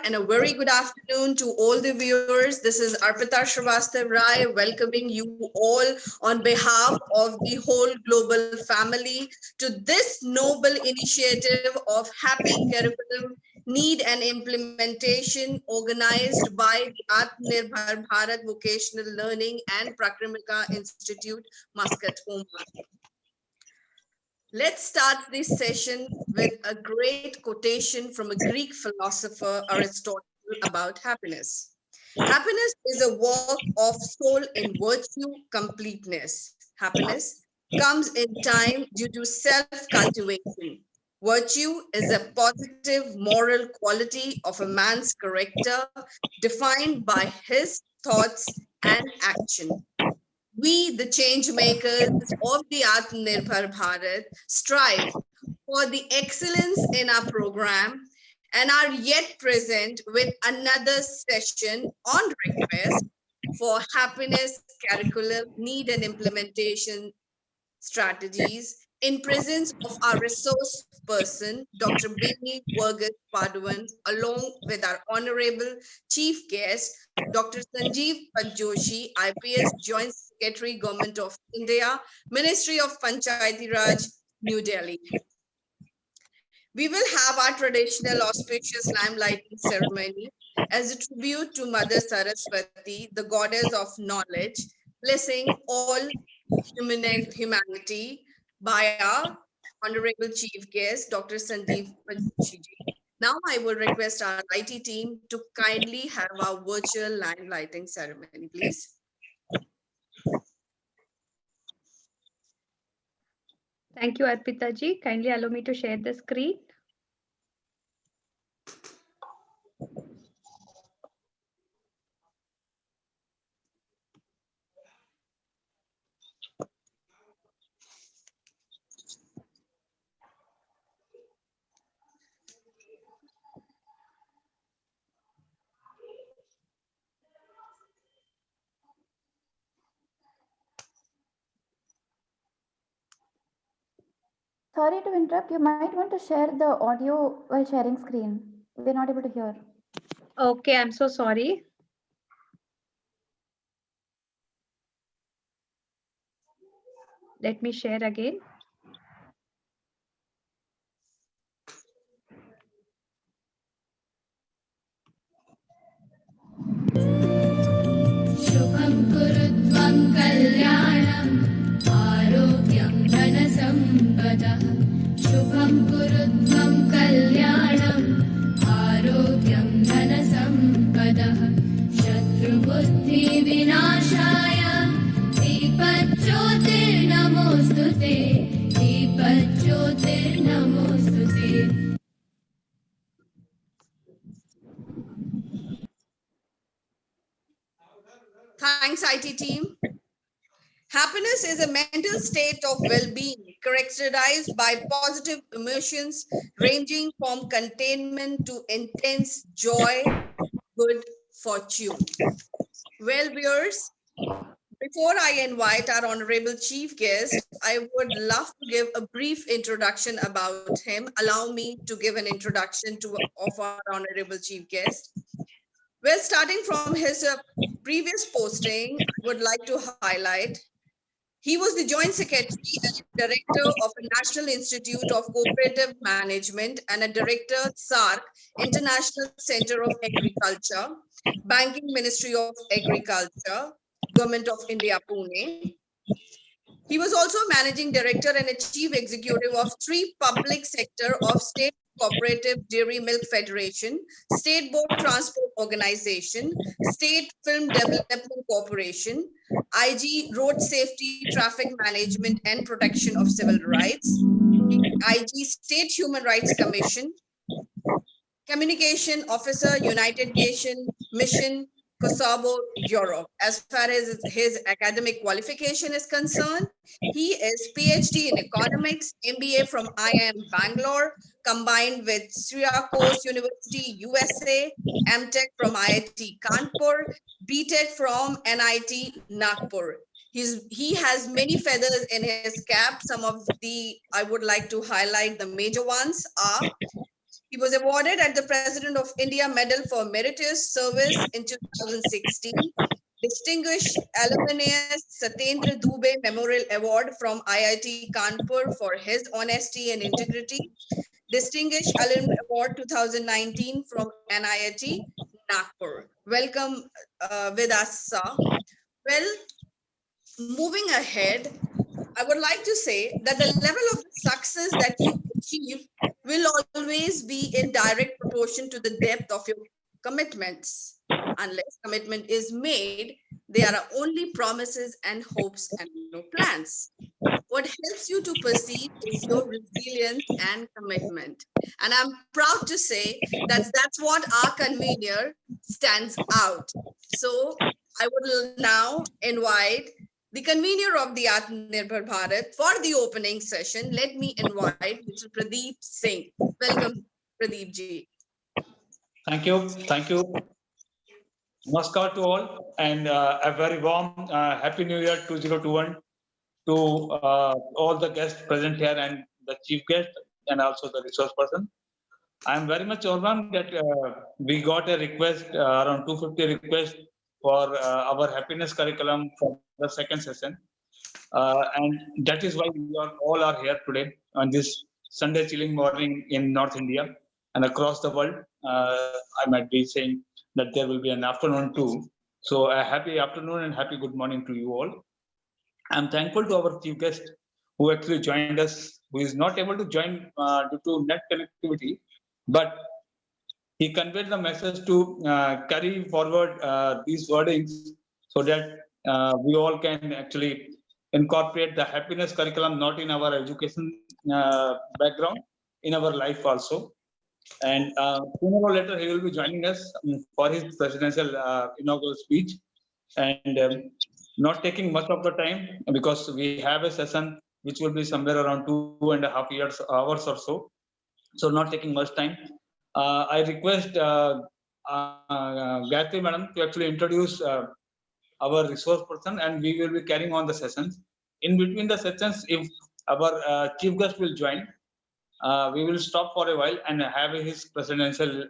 and a very good afternoon to all the viewers. This is Arpita Srivastav Rai welcoming you all on behalf of the whole global family to this noble initiative of Happy Curriculum Need and Implementation organized by the Atmanirbhar Bharat Vocational Learning and Prakrimika Institute, Muscat, Oman. Let's start this session with a great quotation from a Greek philosopher, Aristotle, about happiness. Happiness is a work of soul in virtue completeness. Happiness comes in time due to self-cultivation. Virtue is a positive moral quality of a man's character defined by his thoughts and action. We, the change makers of the Atmanirbhar Bharat, strive for the excellence in our program and are yet present with another session on request for happiness curriculum need and implementation strategies in presence of our resource person, Dr. Beni Varghese Paduan, along with our honorable chief guest, Dr. Sanjeev Joshi, IPS Joint Secretary, Government of India, Ministry of Panchayati Raj, New Delhi. We will have our traditional auspicious limelighting ceremony as a tribute to Mother Saraswati, the goddess of knowledge, blessing all humanity by our honorable chief guest, Dr. Sanjeev Joshi. Now I will request our IT team to kindly have our virtual line lighting ceremony, please. Thank you, Arpita ji. Kindly allow me to share the screen. Sorry to interrupt. You might want to share the audio while sharing screen. We're not able to hear. Okay, I'm so sorry. Let me share again. शुभं कुरुत्वं कल्याणम् आरोग्यं धनसम्पदः शुभं कुरुत्वं कल्याणम् आरोग्यं धनसम्पदः शत्रुबुद्धिविनाशाय दीपज्योतिर्नमोऽस्तु ते दीपज्योतिर्नमोऽस्तु ते Thanks, IT team. Happiness is a mental state of well-being characterized by positive emotions ranging from contentment to intense joy, good fortune. Well, viewers, before I invite our honorable chief guest, I would love to give a brief introduction about him. Allow me to give an introduction of our honorable chief guest. Well, starting from his previous posting, I would like to highlight he was the Joint Secretary and Director of the National Institute of Cooperative Management and a Director, SARC, International Center of Agriculture, Banking Ministry of Agriculture, Government of India, Pune. He was also Managing Director and a Chief Executive of 3 public sector of State Cooperative Dairy Milk Federation, State Board Transport Organization, State Film Development Corporation, IG Road Safety, Traffic Management and Protection of Civil Rights, IG State Human Rights Commission, Communication Officer, United Nations Mission, Kosovo, Europe. As far as his academic qualification is concerned, he is PhD in economics, MBA from IIM Bangalore, combined with Syracuse University, USA, MTech from IIT Kanpur, BTech from NIT Nagpur. He has many feathers in his cap. Some of the, I would like to highlight the major ones are He was awarded at the President of India Medal for Meritorious Service in 2016, Distinguished Alumnus Satyendra Dubey Memorial Award from IIT Kanpur for his honesty and integrity, Distinguished Alumni Award 2019 from NIT Nagpur. Welcome with us, sir. Well, moving ahead, I would like to say that the level of success that you achieve will always be in direct proportion to the depth of your commitments. Unless commitment is made, there are only promises and hopes and no plans. What helps you to perceive is your resilience and commitment. And I'm proud to say that that's what our convener stands out. So I would now invite the convener of the Atmanirbhar Bharat for the opening session. Let me invite Mr. Pradeep Singh. Welcome, Pradeep ji. Thank you. Thank you. Namaskar to all, and a very warm Happy New Year 2021 to all the guests present here and the chief guest and also the resource person. I am very much overwhelmed that we got a request, around 250 requests for our happiness curriculum for the second session. And that is why we all are here today on this Sunday chilling morning in North India and across the world. I might be saying that there will be an afternoon too. So a happy afternoon and happy good morning to you all. I'm thankful to our chief guest who actually joined us, who is not able to join due to net connectivity, but he conveyed the message to carry forward these wordings so that we all can actually incorporate the happiness curriculum not in our education background, in our life also. And sooner or later, he will be joining us for his presidential inaugural speech. And not taking much of the time because we have a session which will be somewhere around 2.5 hours or so. So not taking much time. I request Gayatri Madam to actually introduce our resource person, and we will be carrying on the sessions. In between the sessions, if our chief guest will join, we will stop for a while and have his presidential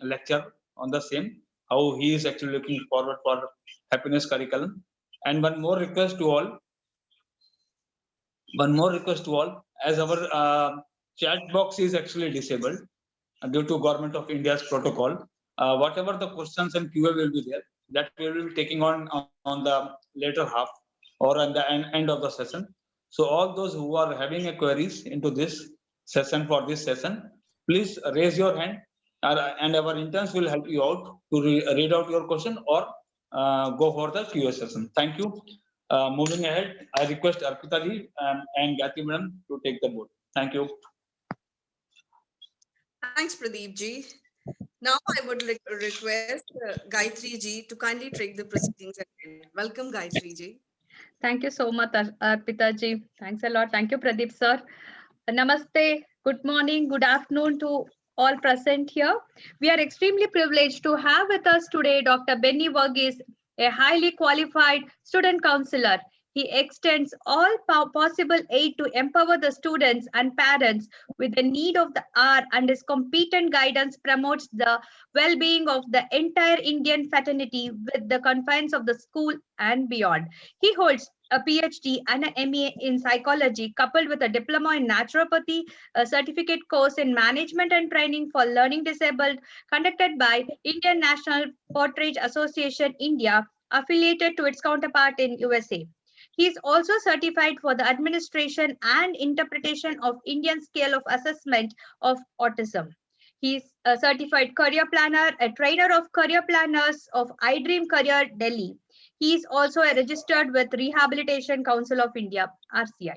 lecture on the same, how he is actually looking forward for happiness curriculum. And one more request to all, as our chat box is actually disabled due to Government of India's protocol, whatever the questions and QA will be there, that we will be taking on the later half or on the end of the session. So all those who are having a queries into this session for this session, please raise your hand and our interns will help you out to read out your question or go for the QA session. Thank you. Moving ahead, I request Arpita ji and Gayatri Madam to take the board. Thank you. Thanks, Pradeep ji. Now I would request Gayatri ji to kindly take the proceedings ahead. Welcome, Gayatri ji. Thank you so much, Arpita ji. Thanks a lot. Thank you, Pradeep sir. Namaste. Good morning. Good afternoon to all present here. We are extremely privileged to have with us today Dr. Benny Verghese, a highly qualified student counselor. He extends all possible aid to empower the students and parents with the need of the hour, and his competent guidance promotes the well-being of the entire Indian fraternity with the confines of the school and beyond. He holds a PhD and an MA in psychology, coupled with a diploma in naturopathy, a certificate course in management and training for learning disabled, conducted by Indian National Portrait Association India, affiliated to its counterpart in USA. He is also certified for the administration and interpretation of Indian scale of assessment of autism. He is a certified career planner, a trainer of career planners of iDream Career Delhi. He is also a registered with Rehabilitation Council of India, RCI.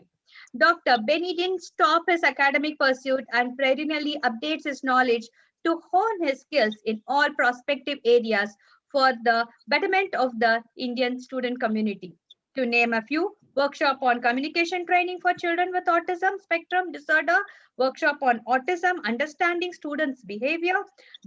Dr. Benny didn't stop his academic pursuit and perennially updates his knowledge to hone his skills in all prospective areas for the betterment of the Indian student community. To name a few, workshop on communication training for children with autism spectrum disorder, workshop on autism, understanding students' behavior,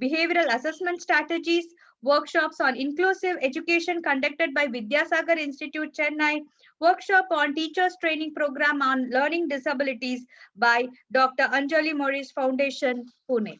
behavioral assessment strategies, workshops on inclusive education conducted by Vidyasagar Institute, Chennai, workshop on teachers training program on learning disabilities by Dr. Anjali Maurice Foundation, Pune.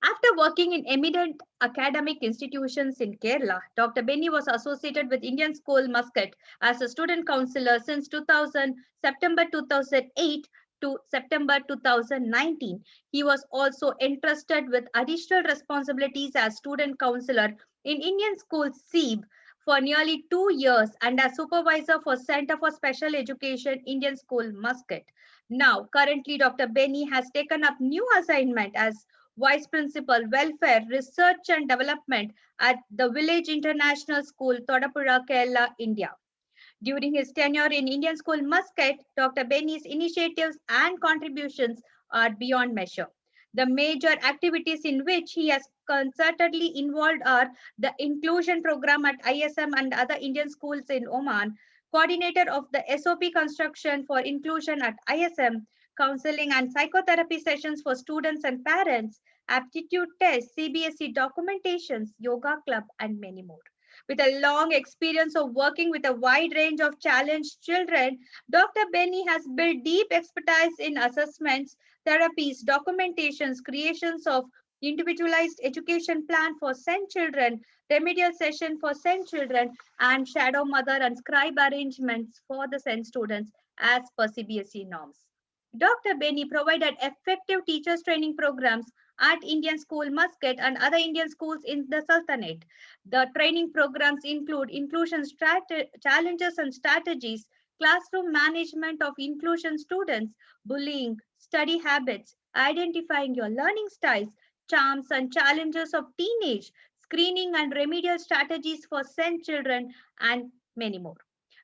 After working in eminent academic institutions in Kerala, Dr. Benny was associated with Indian School Muscat as a student counselor since 2000, September 2008 to September 2019. He was also entrusted with additional responsibilities as student counselor in Indian School SEEB for nearly 2 years and as supervisor for Center for Special Education Indian School Muscat. Now, currently, Dr. Benny has taken up new assignment as Vice Principal Welfare, Research and Development at the Village International School, Todapura, Kerala, India. During his tenure in Indian School Muscat, Dr. Benny's initiatives and contributions are beyond measure. The major activities in which he has concertedly involved are the inclusion program at ISM and other Indian schools in Oman, coordinator of the SOP construction for inclusion at ISM, counseling and psychotherapy sessions for students and parents, aptitude tests, CBSE documentations, yoga club, and many more. With a long experience of working with a wide range of challenged children, Dr. Benny has built deep expertise in assessments, therapies, documentations, creations of individualized education plan for SEND children, remedial session for SEND children, and shadow mother and scribe arrangements for the SEND students as per CBSE norms. Dr. Benny provided effective teachers training programs at Indian School Muscat and other Indian schools in the Sultanate. The training programs include inclusion challenges and strategies, classroom management of inclusion students, bullying, study habits, identifying your learning styles, charms and challenges of teenage, screening and remedial strategies for SEND children, and many more.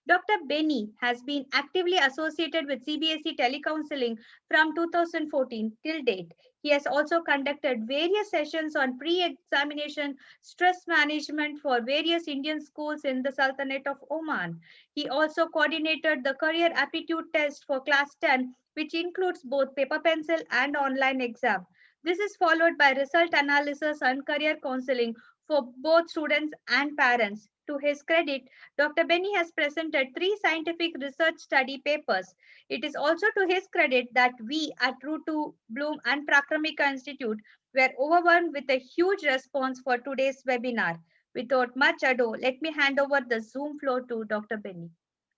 Dr. Benny has been actively associated with CBSE telecounseling from 2014 till date. He has also conducted various sessions on pre-examination stress management for various Indian schools in the Sultanate of Oman. He also coordinated the career aptitude test for class 10, which includes both paper pencil and online exam. This is followed by result analysis and career counseling for both students and parents. To his credit, Dr. Benny has presented 3 scientific research study papers. It is also to his credit that we at Root to Bloom and Prakramika Institute were overwhelmed with a huge response for today's webinar. Without much ado, let me hand over the Zoom floor to Dr. Benny.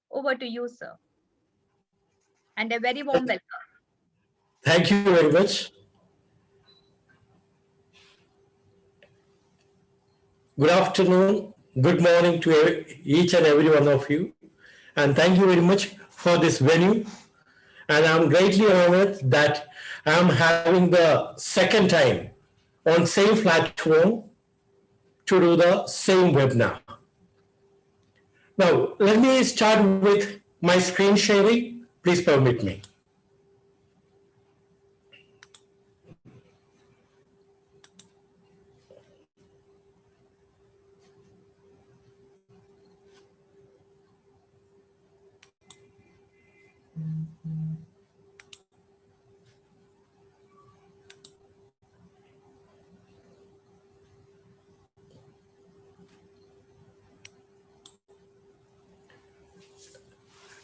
Over to you, sir. And a very warm welcome. Thank you very much. Good afternoon, good morning to each and every one of you. And thank you very much for this venue. And I'm greatly honored that I'm having the second time on same platform to do the same webinar. Now, let me start with my screen sharing. Please permit me.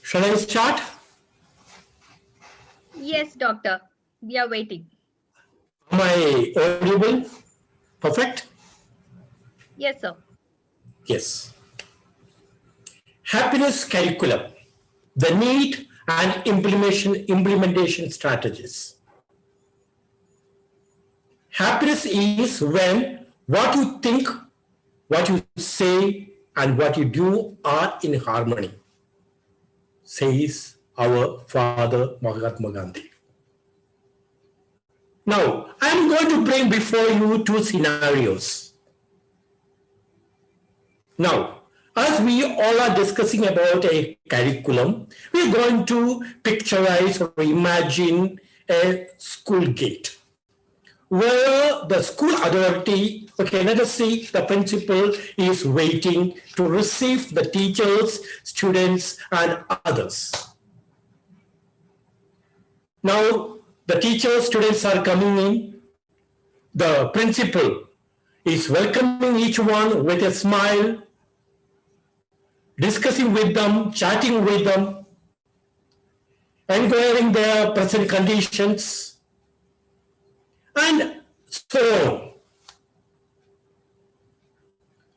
Shall I start? Yes, doctor. We are waiting. Am I audible? Perfect? Yes, sir. Yes. Happiness curriculum, the need and implementation strategies. Happiness is when what you think, what you say, and what you do are in harmony, says our father Mahatma Gandhi. Now, I'm going to bring before you 2 scenarios. Now, as we all are discussing about a curriculum, we're going to picturize or imagine a school gate where the school authority, okay, let us see, the principal is waiting to receive the teachers, students, and others. Now, the teachers, students are coming in. The principal is welcoming each one with a smile, discussing with them, chatting with them, inquiring their present conditions. And So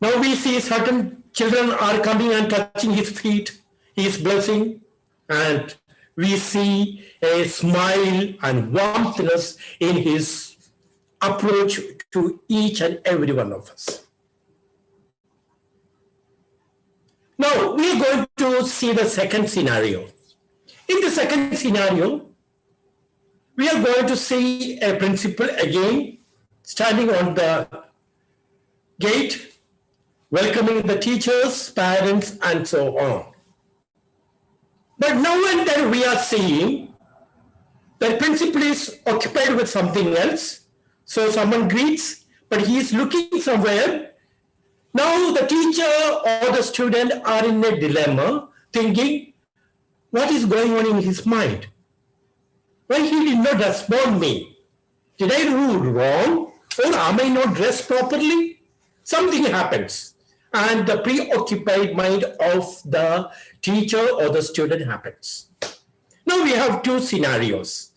now we see certain children are coming and touching his feet, he is blessing, and we see a smile and warmthness in his approach to each and every one of us. Now we are going to see the second scenario. In the second scenario, we are going to see a principal again standing on the gate, welcoming the teachers, parents, and so on. But now and then we are seeing the principal is occupied with something else. So someone greets, but he is looking somewhere. Now the teacher or the student are in a dilemma, thinking, what is going on in his mind? Why he did not respond me? Did I do wrong? Or am I not dressed properly? Something happens. And the preoccupied mind of the teacher or the student happens. Now we have two scenarios.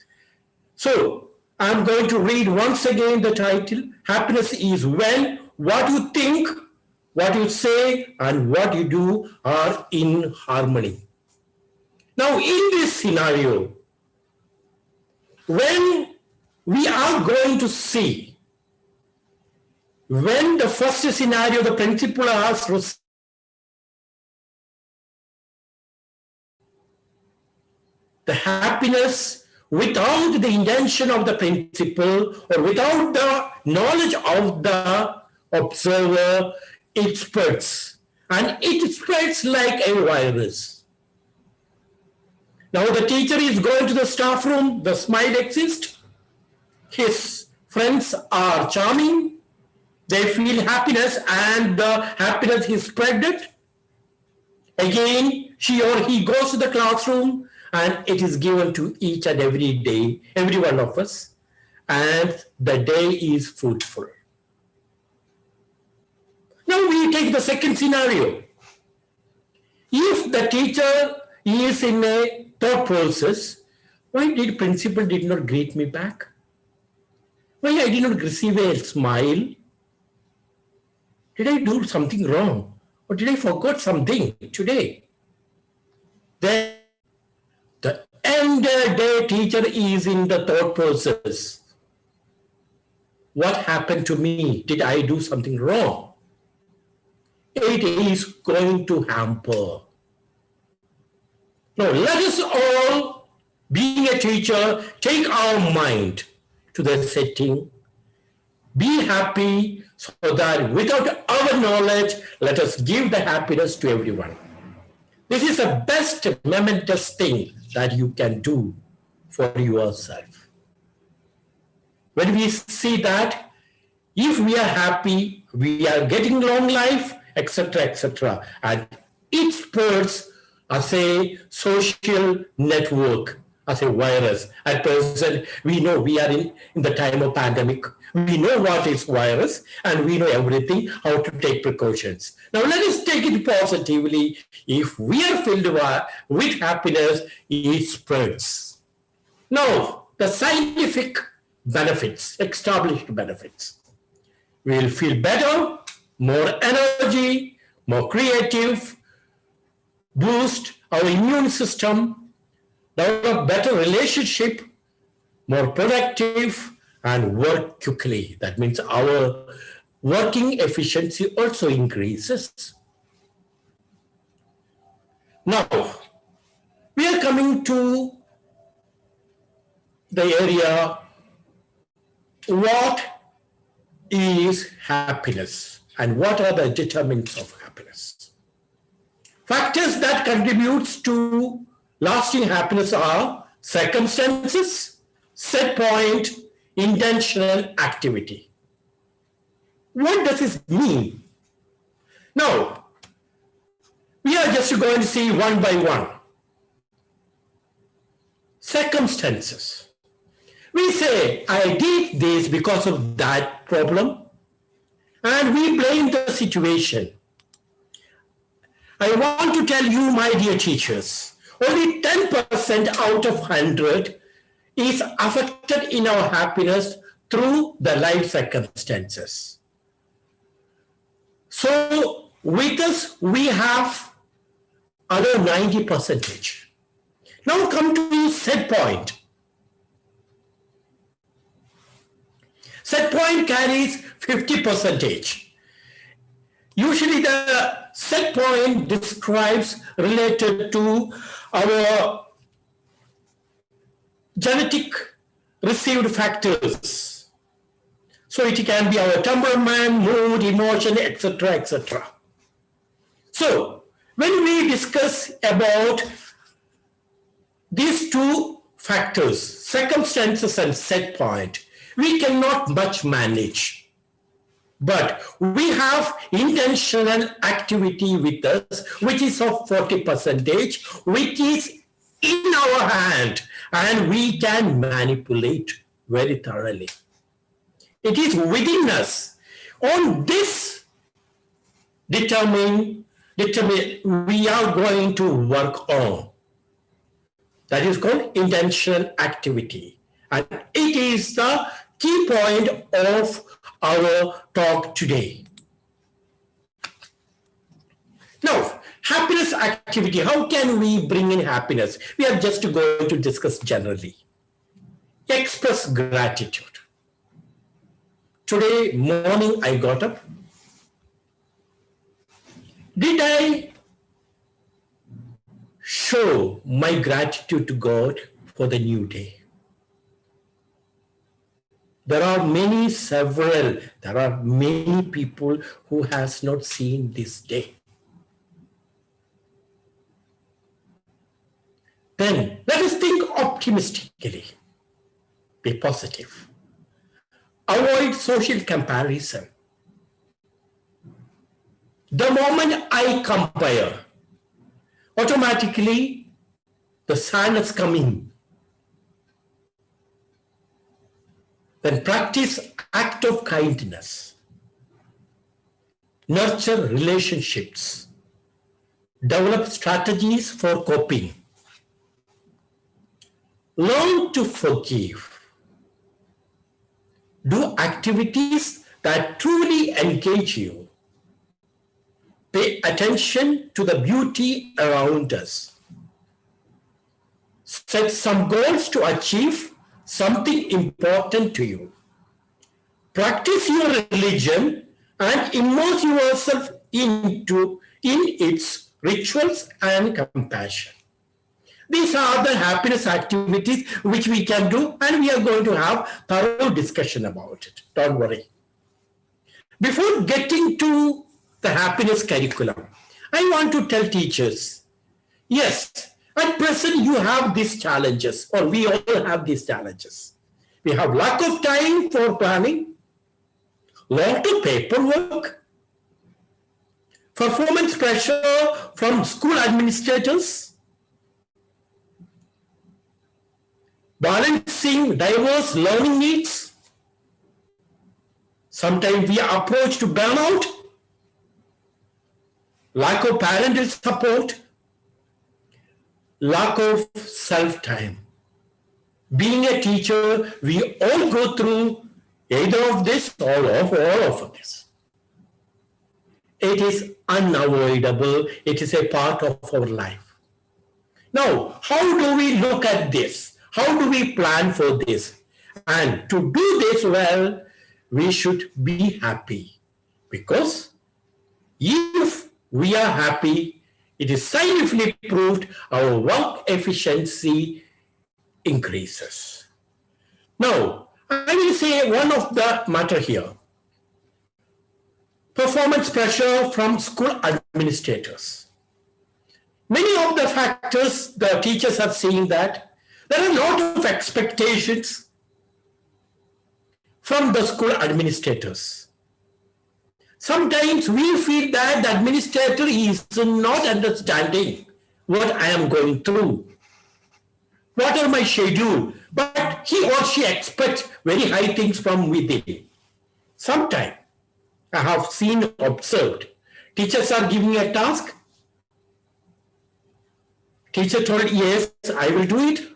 So I'm going to read once again the title. Happiness is when what you think, what you say, and what you do are in harmony. Now in this scenario, when we are going to see, when the first scenario, the principal asks the happiness without the intention of the principal or without the knowledge of the observer, it spreads. And it spreads like a virus. Now the teacher is going to the staff room, the smile exists. His friends are charming. They feel happiness and the happiness is spread. Again, she or he goes to the classroom and it is given to each and every day, every one of us, and the day is fruitful. Now we take the second scenario. If the teacher is in a thought process, why did principal did not greet me back? Why I did not receive a smile? Did I do something wrong? Or did I forget something today? Then the entire day teacher is in the thought process. What happened to me? Did I do something wrong? It is going to hamper. Now let us all, being a teacher, take our mind to the setting. Be happy so that without our knowledge, let us give the happiness to everyone. This is the best momentous thing that you can do for yourself. When we see that, if we are happy, we are getting long life, etc., etc. And it spreads as a social network, as a virus. At present, we know we are in the time of pandemic. We know what is virus and we know everything, how to take precautions. Now let us take it positively. If we are filled with happiness, it spreads. Now, the scientific benefits, established benefits. We will feel better, more energy, more creative, boost our immune system, develop better relationship, more productive, and work quickly. That means our working efficiency also increases. Now, we are coming to the area, what is happiness and what are the determinants of happiness? Factors that contributes to lasting happiness are circumstances, set point, intentional activity. What does this mean? Now, we are just going to see one by one. Circumstances. We say, I did this because of that problem, and we blame the situation. I want to tell you, my dear teachers, only 10% out of 100 is affected in our happiness through the life circumstances. So with us, we have other 90%. Now come to set point. Set point carries 50%. Usually the set point describes related to our genetic received factors. So it can be our temperament, mood, emotion, etc., etc. So when we discuss about these two factors, circumstances and set point, we cannot much manage. But we have intentional activity with us, which is of 40%, which is in our hand, and we can manipulate very thoroughly. It is within us. On this determine we are going to work on. That is called intentional activity. And it is the key point of our talk today. Now, happiness activity. How can we bring in happiness? We are just going to discuss generally. Express gratitude. Today morning I got up. Did I show my gratitude to God for the new day? There are many people who has not seen this day. Then let us think optimistically. Be positive. Avoid social comparison. The moment I compare, automatically the sadness comes in. Then practice act of kindness. Nurture relationships. Develop strategies for coping. Learn to forgive. Do activities that truly engage you. Pay attention to the beauty around us. Set some goals to achieve something important to you. Practice your religion and immerse yourself in its rituals and compassion. These are the happiness activities which we can do, and we are going to have thorough discussion about it. Don't worry. Before getting to the happiness curriculum, I want to tell teachers, yes, at present you have these challenges, or we all have these challenges. We have lack of time for planning, lot of paperwork, performance pressure from school administrators, balancing diverse learning needs. Sometimes we are approached to burnout, lack of parental support, lack of self-time. Being a teacher, we all go through either of this or all of this. It is unavoidable. It is a part of our life. Now, how do we look at this? How do we plan for this? And to do this well, we should be happy. Because if we are happy, it is scientifically proved our work efficiency increases. Now, I will say one of the matter here. Performance pressure from school administrators. Many of the factors the teachers are seeing that there are a lot of expectations from the school administrators. Sometimes we feel that the administrator is not understanding what I am going through. What are my schedule? But he or she expects very high things from within. Sometimes I have seen, observed, teachers are giving a task. Teacher told, yes, I will do it.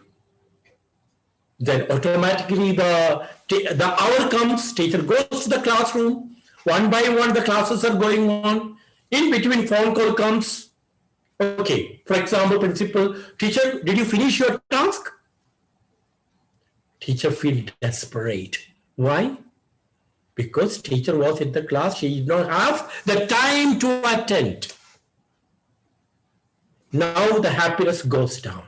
then automatically the hour comes, teacher goes to the classroom, one by one the classes are going on. In between phone call comes, okay, for example, principal, teacher, did you finish your task? Teacher feel desperate. Why? Because teacher was in the class, she did not have the time to attend. Now the happiness goes down.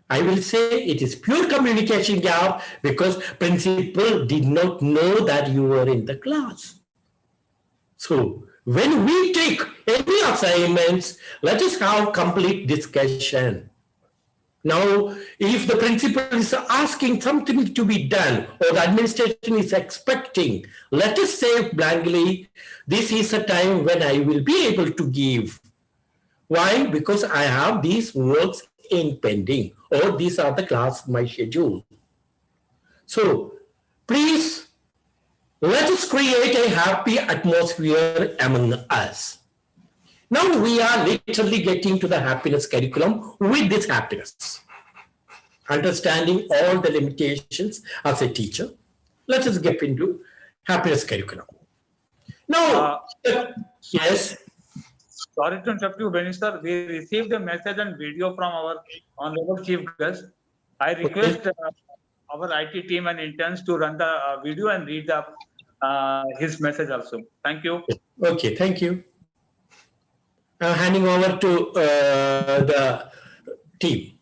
I will say it is pure communication gap because principal did not know that you were in the class. So when we take any assignments, let us have complete discussion. Now, if the principal is asking something to be done or the administration is expecting, let us say blankly, this is a time when I will be able to give. Why? Because I have these works in pending, or these are the class my schedule. So please let us create a happy atmosphere among us. Now we are literally getting to the happiness curriculum with this happiness. Understanding all the limitations as a teacher, let us get into happiness curriculum. Now, yes. Sorry to interrupt you, Benny sir. We received a message and video from our honorable chief guest. I request our IT team and interns to run the video and read his message also. Thank you. Okay, thank you. Handing over to the team.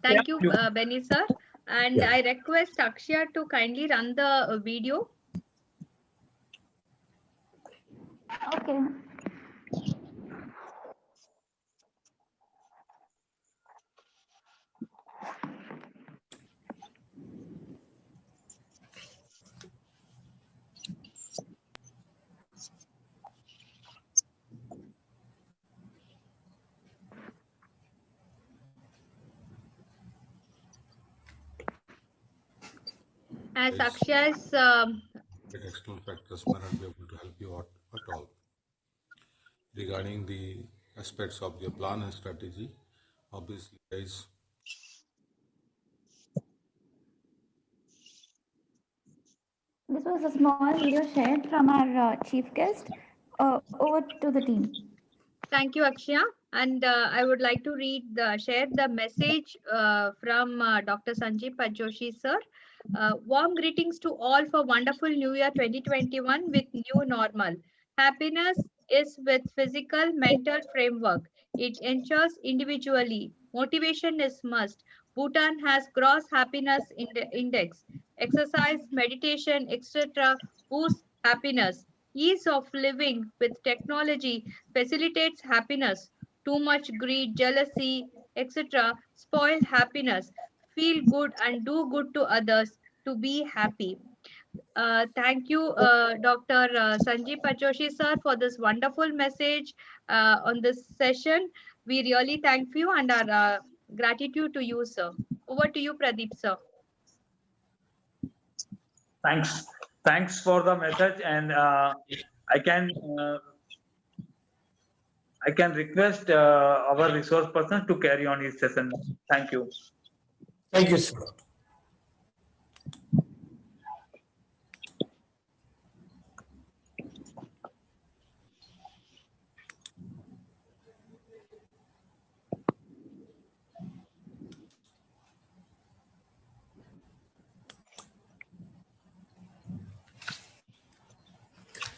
Thank you, Benny sir. And I request Akshaya to kindly run the video. Okay. As Akshaya's external factors may not be able to help you out at all. Regarding the aspects of your plan and strategy, obviously, guys, This was a small video shared from our chief guest. Over to the team. Thank you, Akshaya. And I would like to share the message from Dr. Sanjeev Pajoshi, sir. Warm greetings to all for wonderful New Year 2021 with new normal. Happiness is with physical, mental framework. It ensures individually. Motivation is must. Bhutan has gross happiness index. Exercise, meditation, etc. boosts happiness. Ease of living with technology facilitates happiness. Too much greed, jealousy, etc. spoil happiness. Feel good and do good to others to be happy. Thank you, Dr. Sanjeev Pajoshi, sir, for this wonderful message on this session. We really thank you and our gratitude to you, sir. Over to you, Pradeep, sir. Thanks for the message, and I can request our resource person to carry on his session. Thank you. Thank you, sir.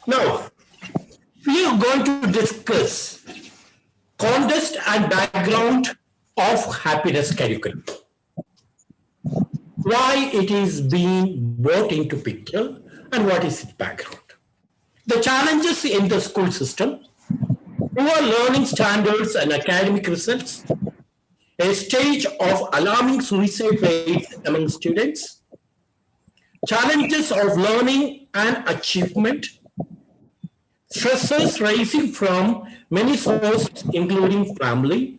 Now, we are going to discuss context and background of happiness curriculum. Why it is being brought into picture and what is its background. The challenges in the school system, poor learning standards and academic results, a stage of alarming suicide rates among students, challenges of learning and achievement, stresses rising from many sources, including family,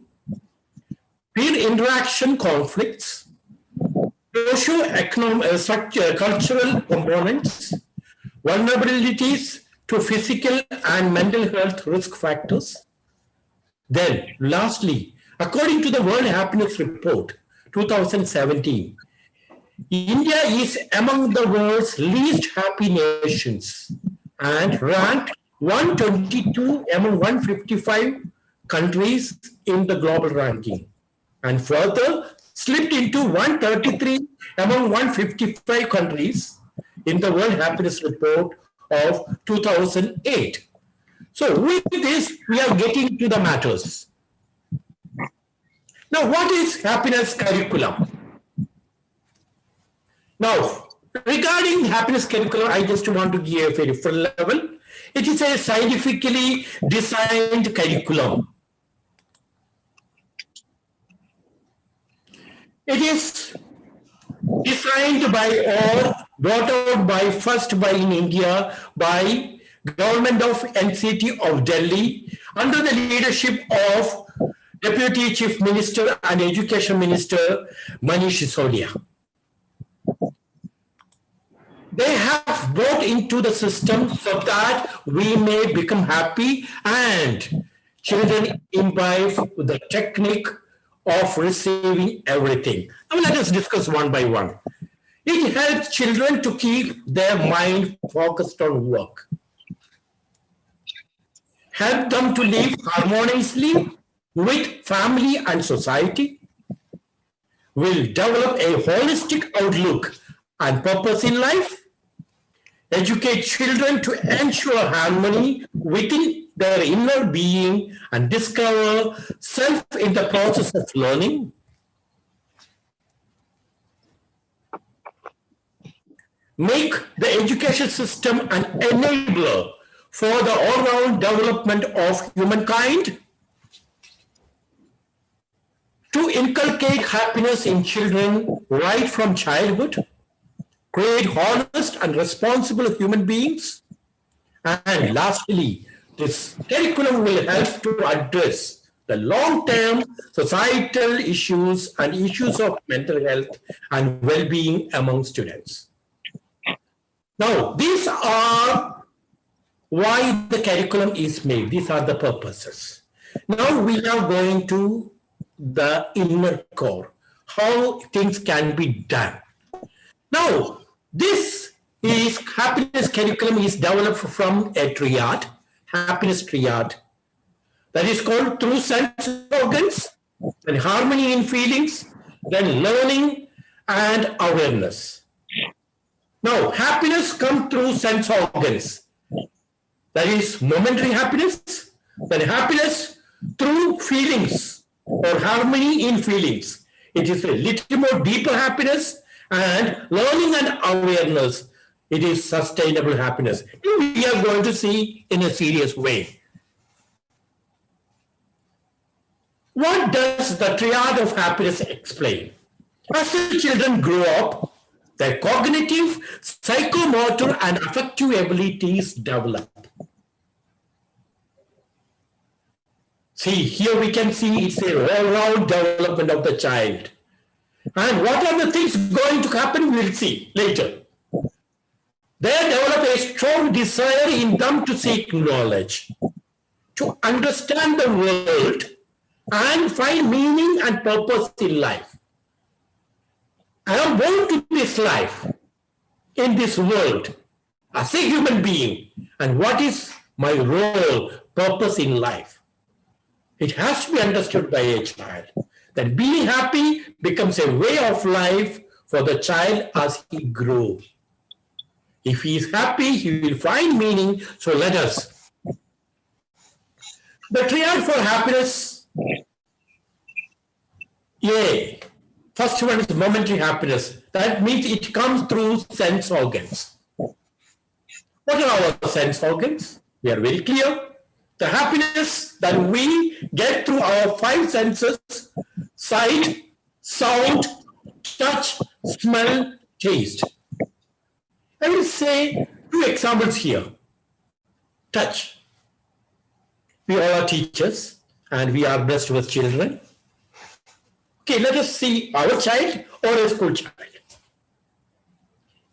peer interaction conflicts, socio-economic, cultural components, vulnerabilities to physical and mental health risk factors. Then, lastly, according to the World Happiness Report 2017, India is among the world's least happy nations and ranked 122 among 155 countries in the global ranking, and further slipped into 133 among 155 countries in the World Happiness Report of 2008. So with this, we are getting to the matters. Now, what is happiness curriculum? Now, regarding happiness curriculum, I just want to give a very full level. It is a scientifically designed curriculum. It is designed by or brought out by first by in India by Government of NCT of Delhi under the leadership of Deputy Chief Minister and Education Minister Manish Sisodia. They have brought into the system so that we may become happy and children imbibe the technique of receiving everything. Now let us discuss one by one. It helps children to keep their mind focused on work. Help them to live harmoniously with family and society. Will develop a holistic outlook and purpose in life. Educate children to ensure harmony within their inner being and discover self in the process of learning. Make the education system an enabler for the all-round development of humankind. To inculcate happiness in children right from childhood. Create honest and responsible human beings. And lastly, this curriculum will help to address the long-term societal issues and issues of mental health and well-being among students. Now, these are why the curriculum is made. These are the purposes. Now we are going to the inner core, how things can be done. Now, this is happiness curriculum is developed from a triad, happiness triad, that is called through sense organs, then harmony in feelings, then learning and awareness. Now, happiness comes through sense organs, that is momentary happiness, then happiness through feelings or harmony in feelings. It is a little more deeper happiness, and learning and awareness, it is sustainable happiness. We are going to see in a serious way. What does the triad of happiness explain? As the children grow up, their cognitive, psychomotor, and affective abilities develop. See, here we can see it's a all-round development of the child. And what are the things going to happen, we'll see later. They develop a strong desire in them to seek knowledge, to understand the world, and find meaning and purpose in life. I am born to this life, in this world, as a human being, and what is my role, purpose in life? It has to be understood by a child, that being happy becomes a way of life for the child as he grows. If he is happy, he will find meaning, so let us. The triad for happiness, yeah. First one is momentary happiness. That means it comes through sense organs. What are our sense organs? We are very clear. The happiness that we get through our five senses, sight, sound, touch, smell, taste. I will say two examples here. Touch. We all are teachers and we are blessed with children. Okay, let us see our child or a school child.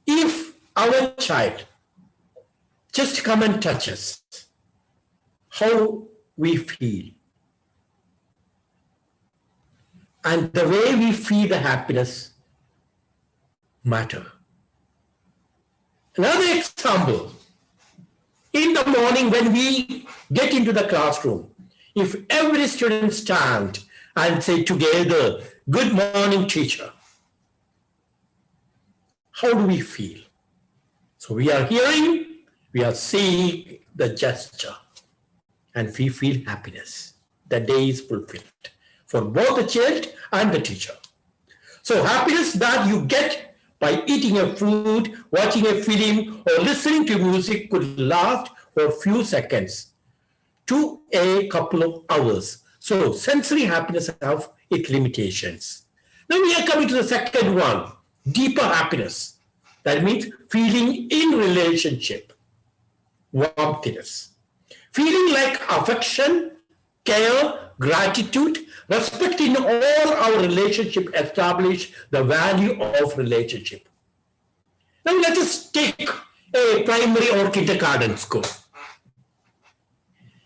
If our child just come and touch us, how we feel. And the way we feel the happiness, matter. Another example, in the morning when we get into the classroom, if every student stand and say together, "Good morning, teacher," how do we feel? So we are hearing, we are seeing the gesture, and we feel happiness. The day is fulfilled for both the child and the teacher. So happiness that you get by eating a food, watching a film, or listening to music could last for a few seconds to a couple of hours. So sensory happiness have its limitations. Now we are coming to the second one, deeper happiness. That means feeling in relationship, warmthiness. Feeling like affection, care, gratitude, respect in all our relationship establish the value of relationship. Now let us take a primary or kindergarten school.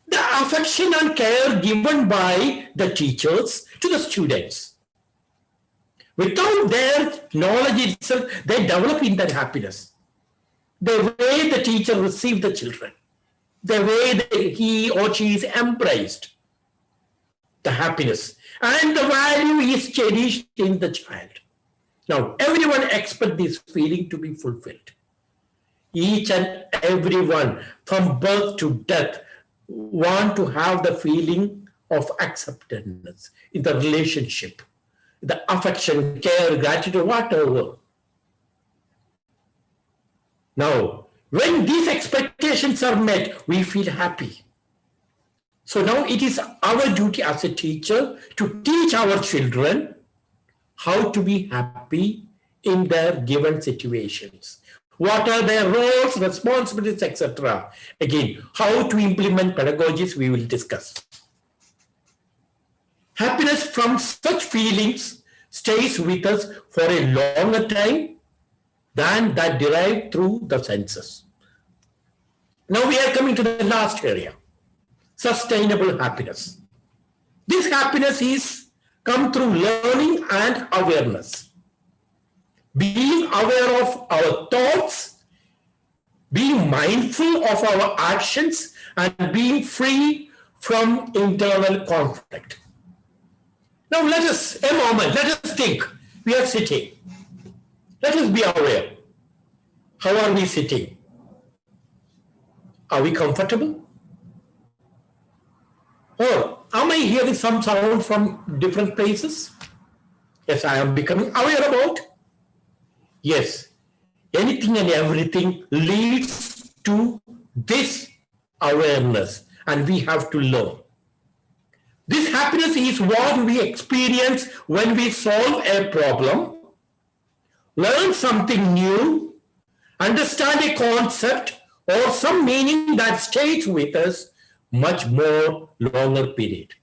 The affection and care given by the teachers to the students. Without their knowledge itself, they develop in that happiness. The way the teacher receives the children, the way he or she is embraced, the happiness, and the value is cherished in the child. Now, everyone expects this feeling to be fulfilled. Each and everyone, from birth to death, want to have the feeling of acceptance in the relationship, the affection, care, gratitude, whatever. Now, when these expectations are met, we feel happy. So now it is our duty as a teacher to teach our children how to be happy in their given situations. What are their roles, responsibilities, etc. Again, how to implement pedagogies we will discuss. Happiness from such feelings stays with us for a longer time than that derived through the senses. Now we are coming to the last area, sustainable happiness. This happiness is come through learning and awareness. Being aware of our thoughts, being mindful of our actions, and being free from internal conflict. Now let us, a moment, let us think. We are sitting. Let us be aware. How are we sitting? Are we comfortable? Or am I hearing some sound from different places? Yes, I am becoming aware about. Yes, anything and everything leads to this awareness, and we have to learn. This happiness is what we experience when we solve a problem, learn something new, understand a concept or some meaning that stays with us much more longer period.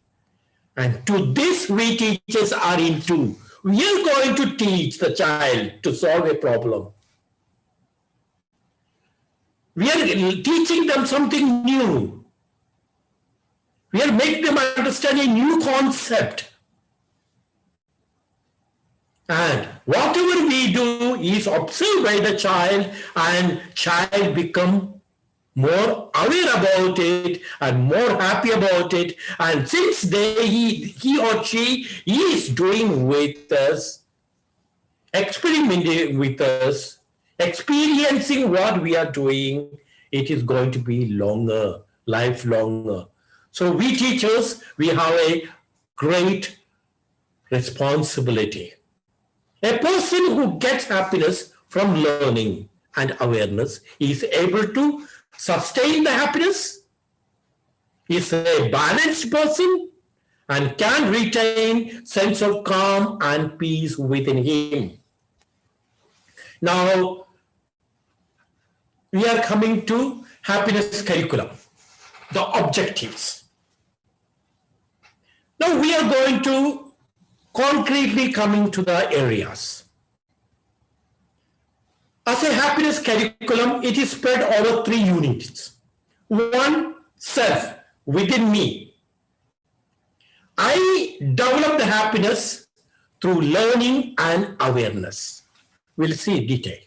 And to this we teachers are into. We are going to teach the child to solve a problem. We are teaching them something new. We are making them understand a new concept. And whatever we do is observed by the child, and child become more aware about it and more happy about it. And since he or she is doing with us, experimenting with us, experiencing what we are doing, it is going to be longer, lifelong. So we teachers, we have a great responsibility. A person who gets happiness from learning and awareness is able to sustain the happiness, is a balanced person, and can retain sense of calm and peace within him. Now, we are coming to happiness curriculum, the objectives. Now we are going to concretely coming to the areas. As a happiness curriculum, it is spread over 3 units. 1, self, within me. I develop the happiness through learning and awareness. we'll see detail.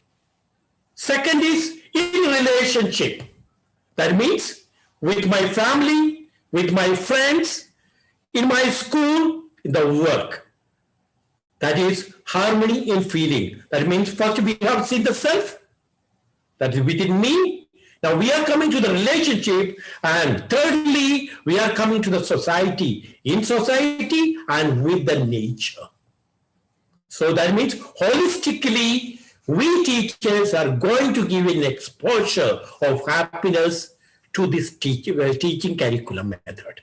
Second is in relationship. That means with my family, with my friends, in my school, in the work. That is harmony in feeling. That means first we have seen the self, that is within me. Now we are coming to the relationship, and thirdly, we are coming to the society, in society and with the nature. So that means holistically, we teachers are going to give an exposure of happiness to this teaching curriculum method.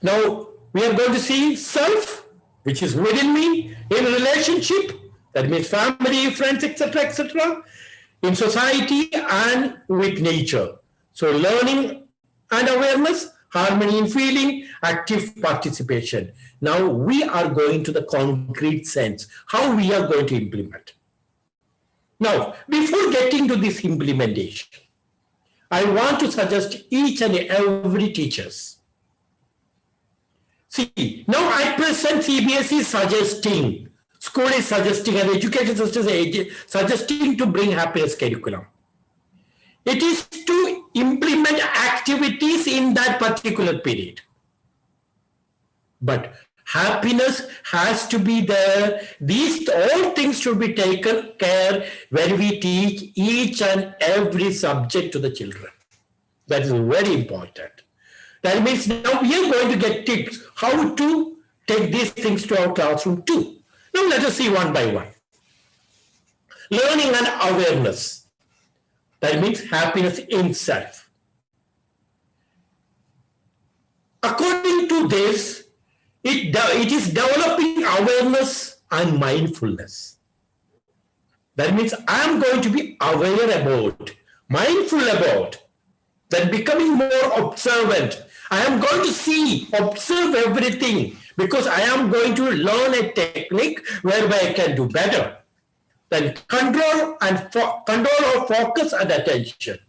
Now, we are going to see self, which is within me, in relationship, that means family, friends, etc., etc., in society and with nature. So learning and awareness, harmony in feeling, active participation. Now we are going to the concrete sense, how we are going to implement. Now, before getting to this implementation, I want to suggest each and every teachers. See, now at present CBSE is suggesting, school is suggesting, and education system is suggesting to bring happiness curriculum. It is to implement activities in that particular period. But happiness has to be there. These all things should be taken care when we teach each and every subject to the children. That is very important. That means now we are going to get tips how to take these things to our classroom too. Now let us see one by one. Learning and awareness. That means happiness in self. According to this, it is developing awareness and mindfulness. That means I am going to be aware about, mindful about, then becoming more observant. I am going to see, observe everything, because I am going to learn a technique whereby I can do better. Then control or focus and attention.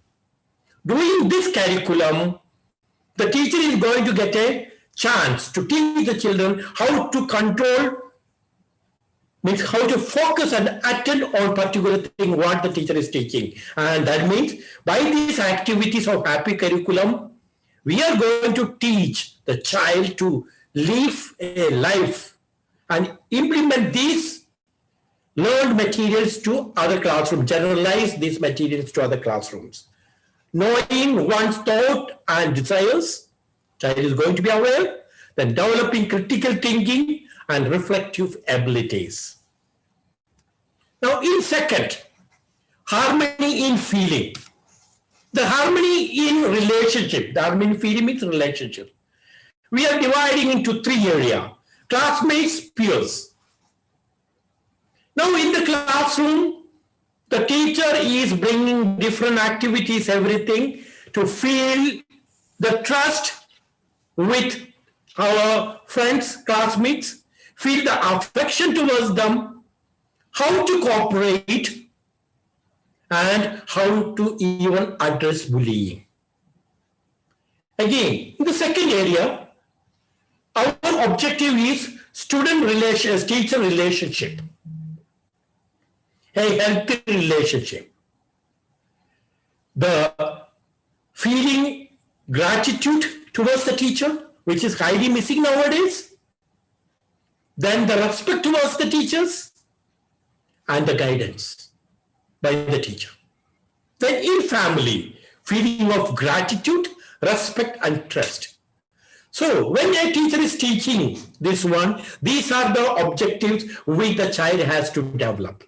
Doing this curriculum, the teacher is going to get a chance to teach the children how to control, means how to focus and attend on particular thing what the teacher is teaching. And that means by these activities of happy curriculum, we are going to teach the child to live a life and implement these learned materials to other classrooms, generalize these materials to other classrooms. Knowing one's thought and desires, child is going to be aware, then developing critical thinking and reflective abilities. Now in second, harmony in feeling. The harmony in relationship, the harmony in feeling means relationship. We are dividing into three areas, classmates, peers. Now in the classroom, the teacher is bringing different activities, everything, to feel the trust with our friends, classmates, feel the affection towards them, how to cooperate, and how to even address bullying. Again, in the second area, our objective is student relations, teacher relationship. A healthy relationship. The feeling gratitude towards the teacher, which is highly missing nowadays. Then the respect towards the teachers and the guidance by the teacher. Then in family, feeling of gratitude, respect and trust. So when a teacher is teaching this one, these are the objectives which the child has to develop.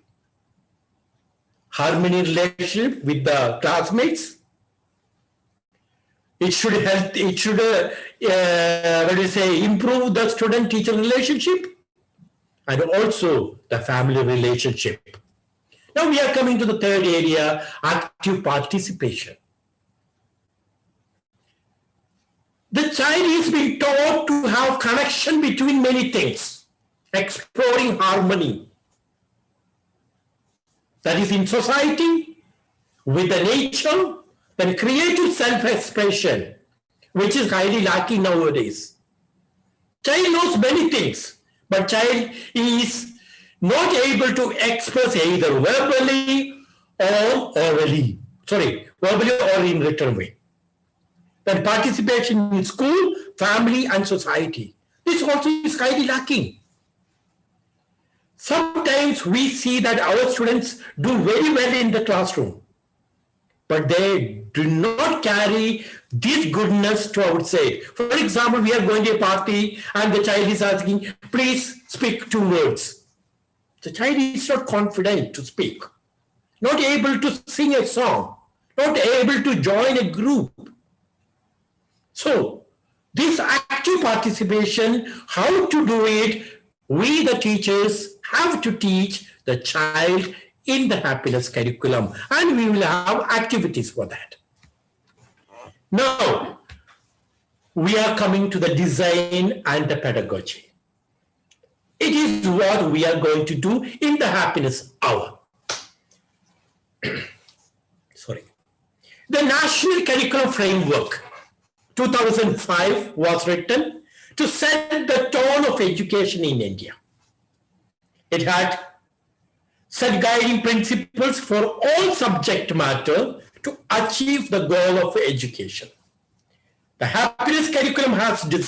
Harmony relationship with the classmates. It should help, it should improve the student-teacher relationship and also the family relationship. Now we are coming to the third area, active participation. The child is being taught to have connection between many things, exploring harmony. That is in society, with the nature, then creative self-expression, which is highly lacking nowadays. Child knows many things, but child is not able to express either verbally or orally, verbally or in written way. Then participation in school, family, and society. This also is highly lacking. Sometimes we see that our students do very well in the classroom, but they do not carry this goodness to outside. For example, we are going to a party and the child is asking, please speak 2 words. The child is not confident to speak, not able to sing a song, not able to join a group. So this active participation, how to do it, we the teachers have to teach the child in the happiness curriculum, and we will have activities for that. Now, we are coming to the design and the pedagogy. It is what we are going to do in the happiness hour. Sorry. The National Curriculum Framework 2005 was written to set the tone of education in India. It had set guiding principles for all subject matter to achieve the goal of education. The happiness curriculum has been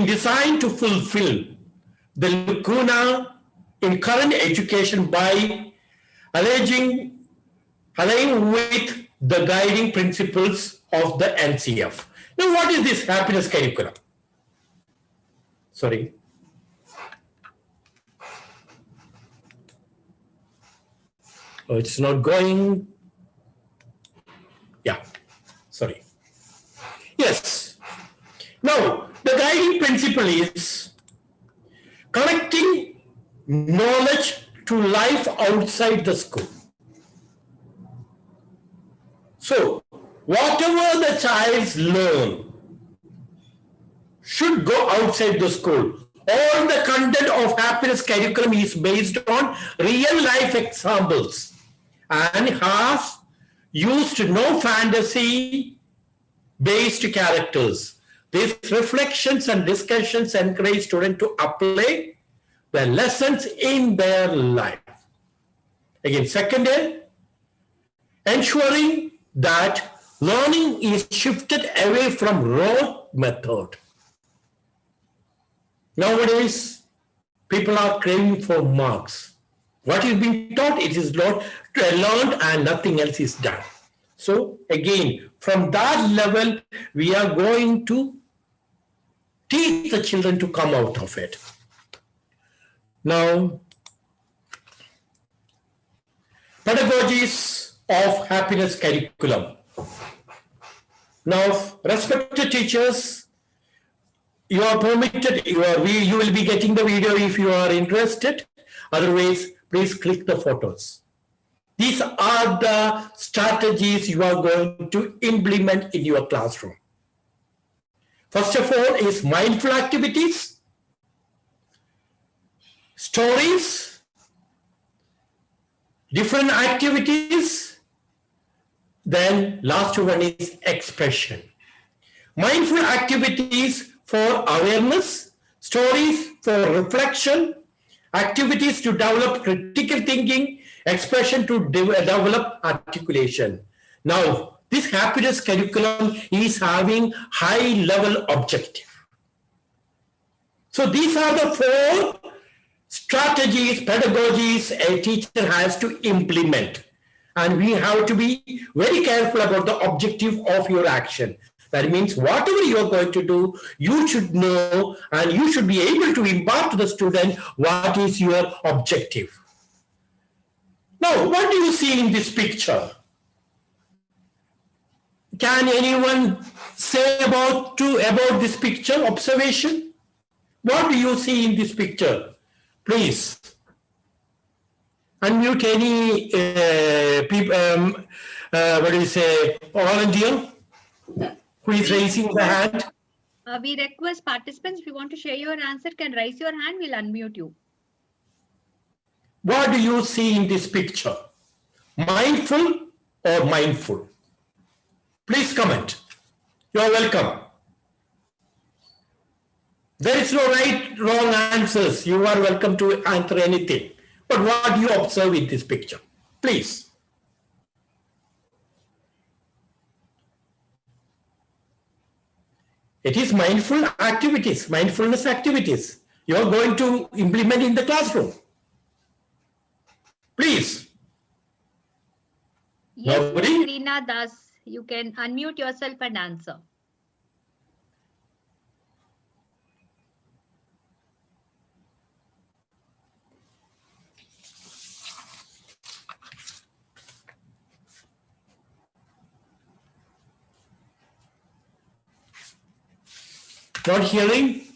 designed to fulfill the lacuna in current education by aligning with the guiding principles of the NCF. Now, what is this happiness curriculum? Sorry. Oh, it's not going. Yeah, sorry. Yes. Now, the guiding principle is connecting knowledge to life outside the school. So, whatever the child learns should go outside the school. All the content of happiness curriculum is based on real life examples and has used no fantasy based characters. These reflections and discussions encourage students to apply the lessons in their life. Again, second, ensuring that learning is shifted away from rote method. Nowadays, people are craving for marks. What is being taught, it is not learned and nothing else is done. So again, from that level, we are going to teach the children to come out of it. Now, pedagogies of happiness curriculum. Now, respected teachers, you are permitted, you will be getting the video if you are interested. Otherwise, please click the photos. These are the strategies you are going to implement in your classroom. First of all is mindful activities, stories, different activities, then last one is expression. Mindful activities for awareness, stories for reflection, activities to develop critical thinking, expression to develop articulation. Now, this happiness curriculum is having high level objective. So these are the 4 strategies, pedagogies a teacher has to implement. And we have to be very careful about the objective of your action. That means whatever you are going to do, you should know and you should be able to impart to the student what is your objective. Now, what do you see in this picture? Can anyone say about this picture, observation? What do you see in this picture? Please. Unmute any people, volunteer who is raising the hand. We request participants, if you want to share your answer, can raise your hand, we'll unmute you. What do you see in this picture? Mindful or mindful? Please comment. You are welcome. There is no right, wrong answers. You are welcome to answer anything. But what do you observe in this picture? Please. It is mindfulness activities you are going to implement in the classroom. Please. Yes, Nobody? Ms. Reena Das, you can unmute yourself and answer. Not hearing?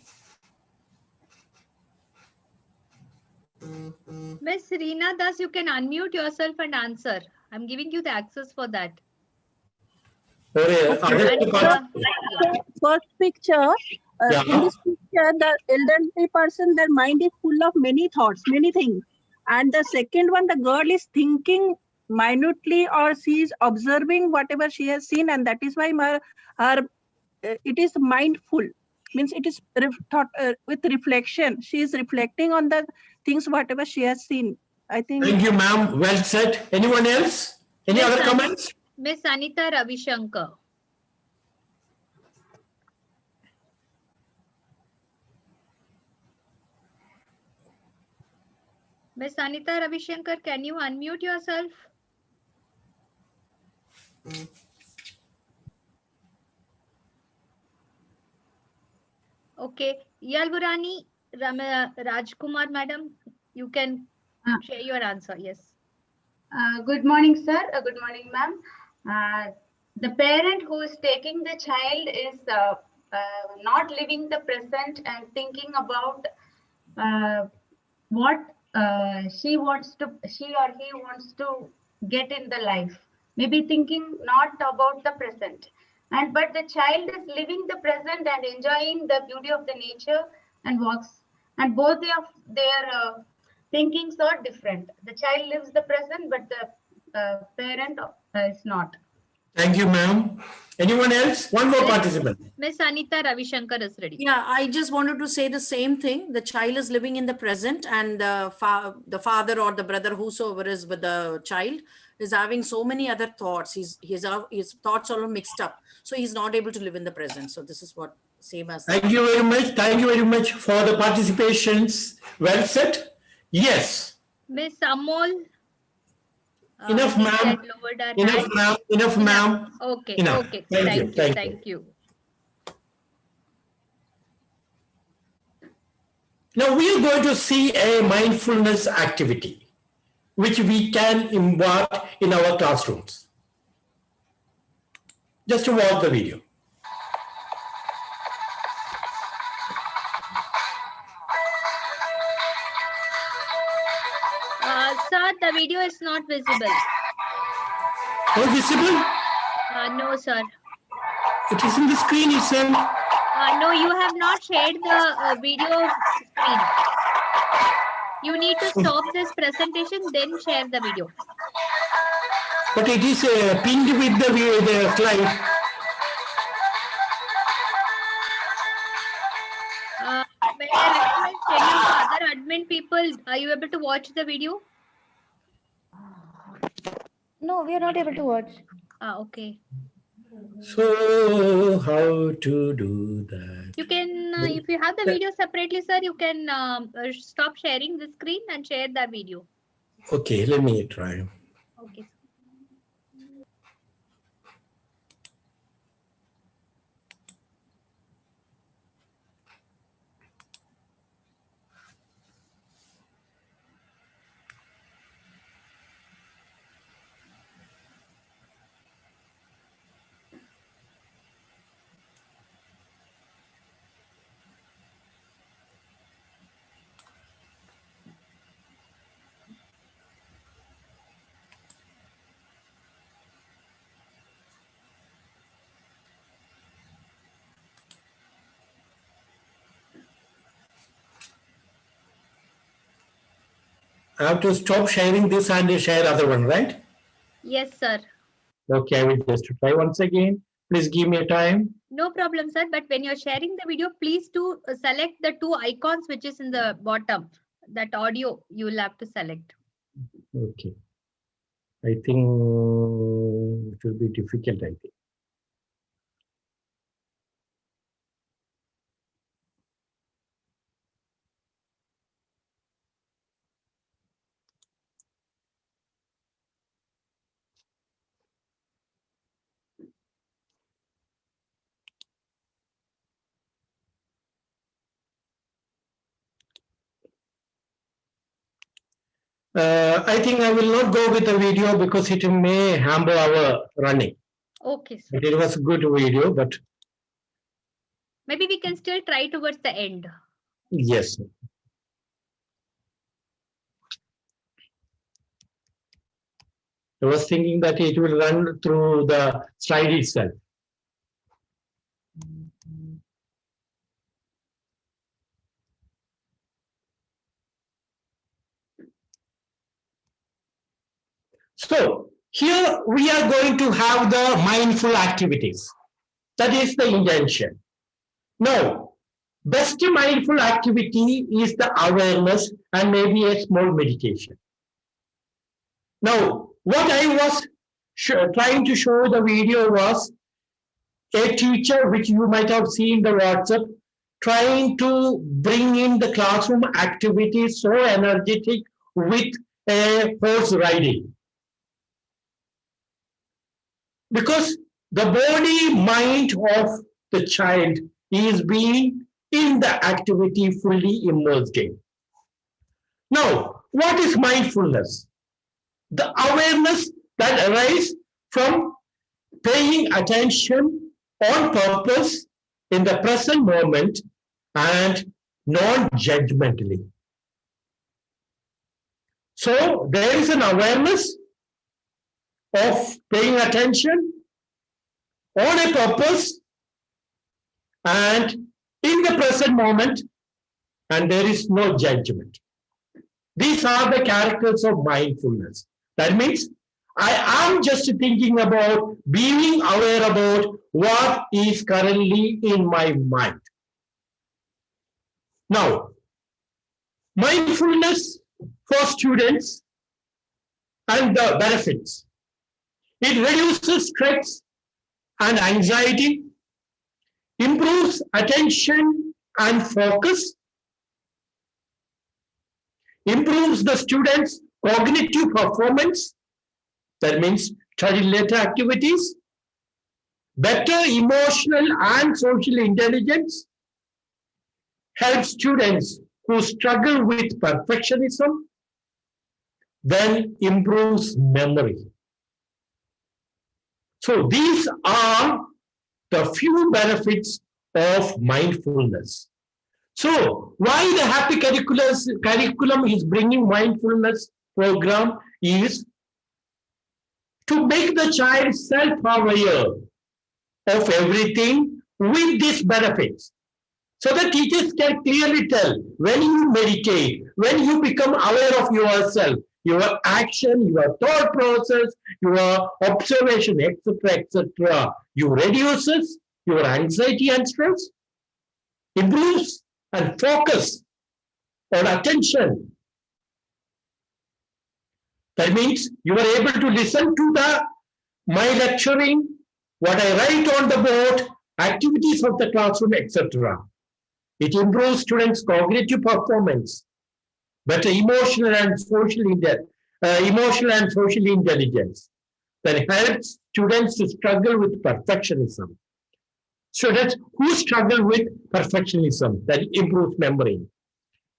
Ms. Reena Das, you can unmute yourself and answer. I'm giving you the access for that. Or, And, yeah. First picture, Yeah. in this picture, the elderly person, their mind is full of many thoughts, many things. And the second one, the girl is thinking minutely, or she is observing whatever she has seen, and that is why it is mindful. Means it is with reflection. She is reflecting on the things whatever she has seen. I think. Thank you, ma'am. Well said. Anyone else? Any Yes, other sir. comments? Ms. Anita Ravishankar. Ms. Anita Ravishankar, can you unmute yourself? Okay. Yalburani Rajkumar, madam, you can share your answer. Yes. Good morning, sir. Good morning, ma'am. The parent who is taking the child is not living the present and thinking about what she or he wants to get in the life. Maybe thinking not about the present. But the child is living the present and enjoying the beauty of the nature and walks. And both of their thinkings are different. The child lives the present, but the parent is not. Thank you, ma'am. Anyone else? One more participant. Ms. Anita Ravishankar is ready. Yeah, I just wanted to say the same thing. The child is living in the present, and the father or the brother, whosoever is with the child, is having so many other thoughts. His thoughts are all mixed up, so he's not able to live in the present. So this is what same as. Thank you very much. Thank you very much for the participations. Well said. Yes. Ms. Amol. Enough, ma'am. Enough, ma'am. Enough, ma'am. Okay. Enough. Okay. Thank you. Thank you. Now we are going to see a mindfulness activity, which we can embark in our classrooms. Just to watch the video. Sir, the video is not visible. Not visible? No, sir. It is in the screen itself. No, you have not shared the video screen. You need to stop this presentation, then share the video. But it is pinned with the slide. May I request any of the other admin people, are you able to watch the video? No, we are not able to watch. Okay. So how to do that? You can, if you have the video separately, sir, you can stop sharing the screen and share the video. Okay, let me try. Okay. I have to stop sharing this and share other one, right? Yes, sir. Okay, I will just try once again. Please Please give me a time. No problem, sir. But when you're sharing the video, please do select the 2 icons which is in the bottom. That audio you will have to select. Okay. I think it will be difficult, I think. I think I will not go with the video because it may hamper our running. Okay, sir. But it was a good video, but Maybe we can still try towards the end. yes. I was thinking that it will run through the slide itself. So here we are going to have the mindful activities. That is the intention. Now, best mindful activity is the awareness and maybe a small meditation. Now, what I was trying to show the video was a teacher, which you might have seen the WhatsApp, trying to bring in the classroom activities so energetic with a horse riding. Because the body, mind of the child is being in the activity fully immersed in. Now, what is mindfulness? The awareness that arises from paying attention on purpose in the present moment and non-judgmentally. So there is an awareness of paying attention on a purpose and in the present moment, and there is no judgment. These are the characters of mindfulness. That means I am just thinking about being aware about what is currently in my mind. Now, mindfulness for students and the benefits. It reduces stress and anxiety, improves attention and focus, improves the students' cognitive performance, that means study-related activities, better emotional and social intelligence, helps students who struggle with perfectionism, then improves memory. So these are the few benefits of mindfulness. So why the Happy Curriculum is bringing mindfulness program is to make the child self-aware of everything with these benefits. So the teachers can clearly tell when you meditate, when you become aware of yourself, your action, your thought process, your observation, etc., etc., you reduces your anxiety and stress, improves and focus on attention. That means you are able to listen to my lecturing, what I write on the board, activities of the classroom, etc. It improves students' cognitive performance, better emotional and social intelligence, that helps students to struggle with perfectionism. Students who struggle with perfectionism, that improves memory.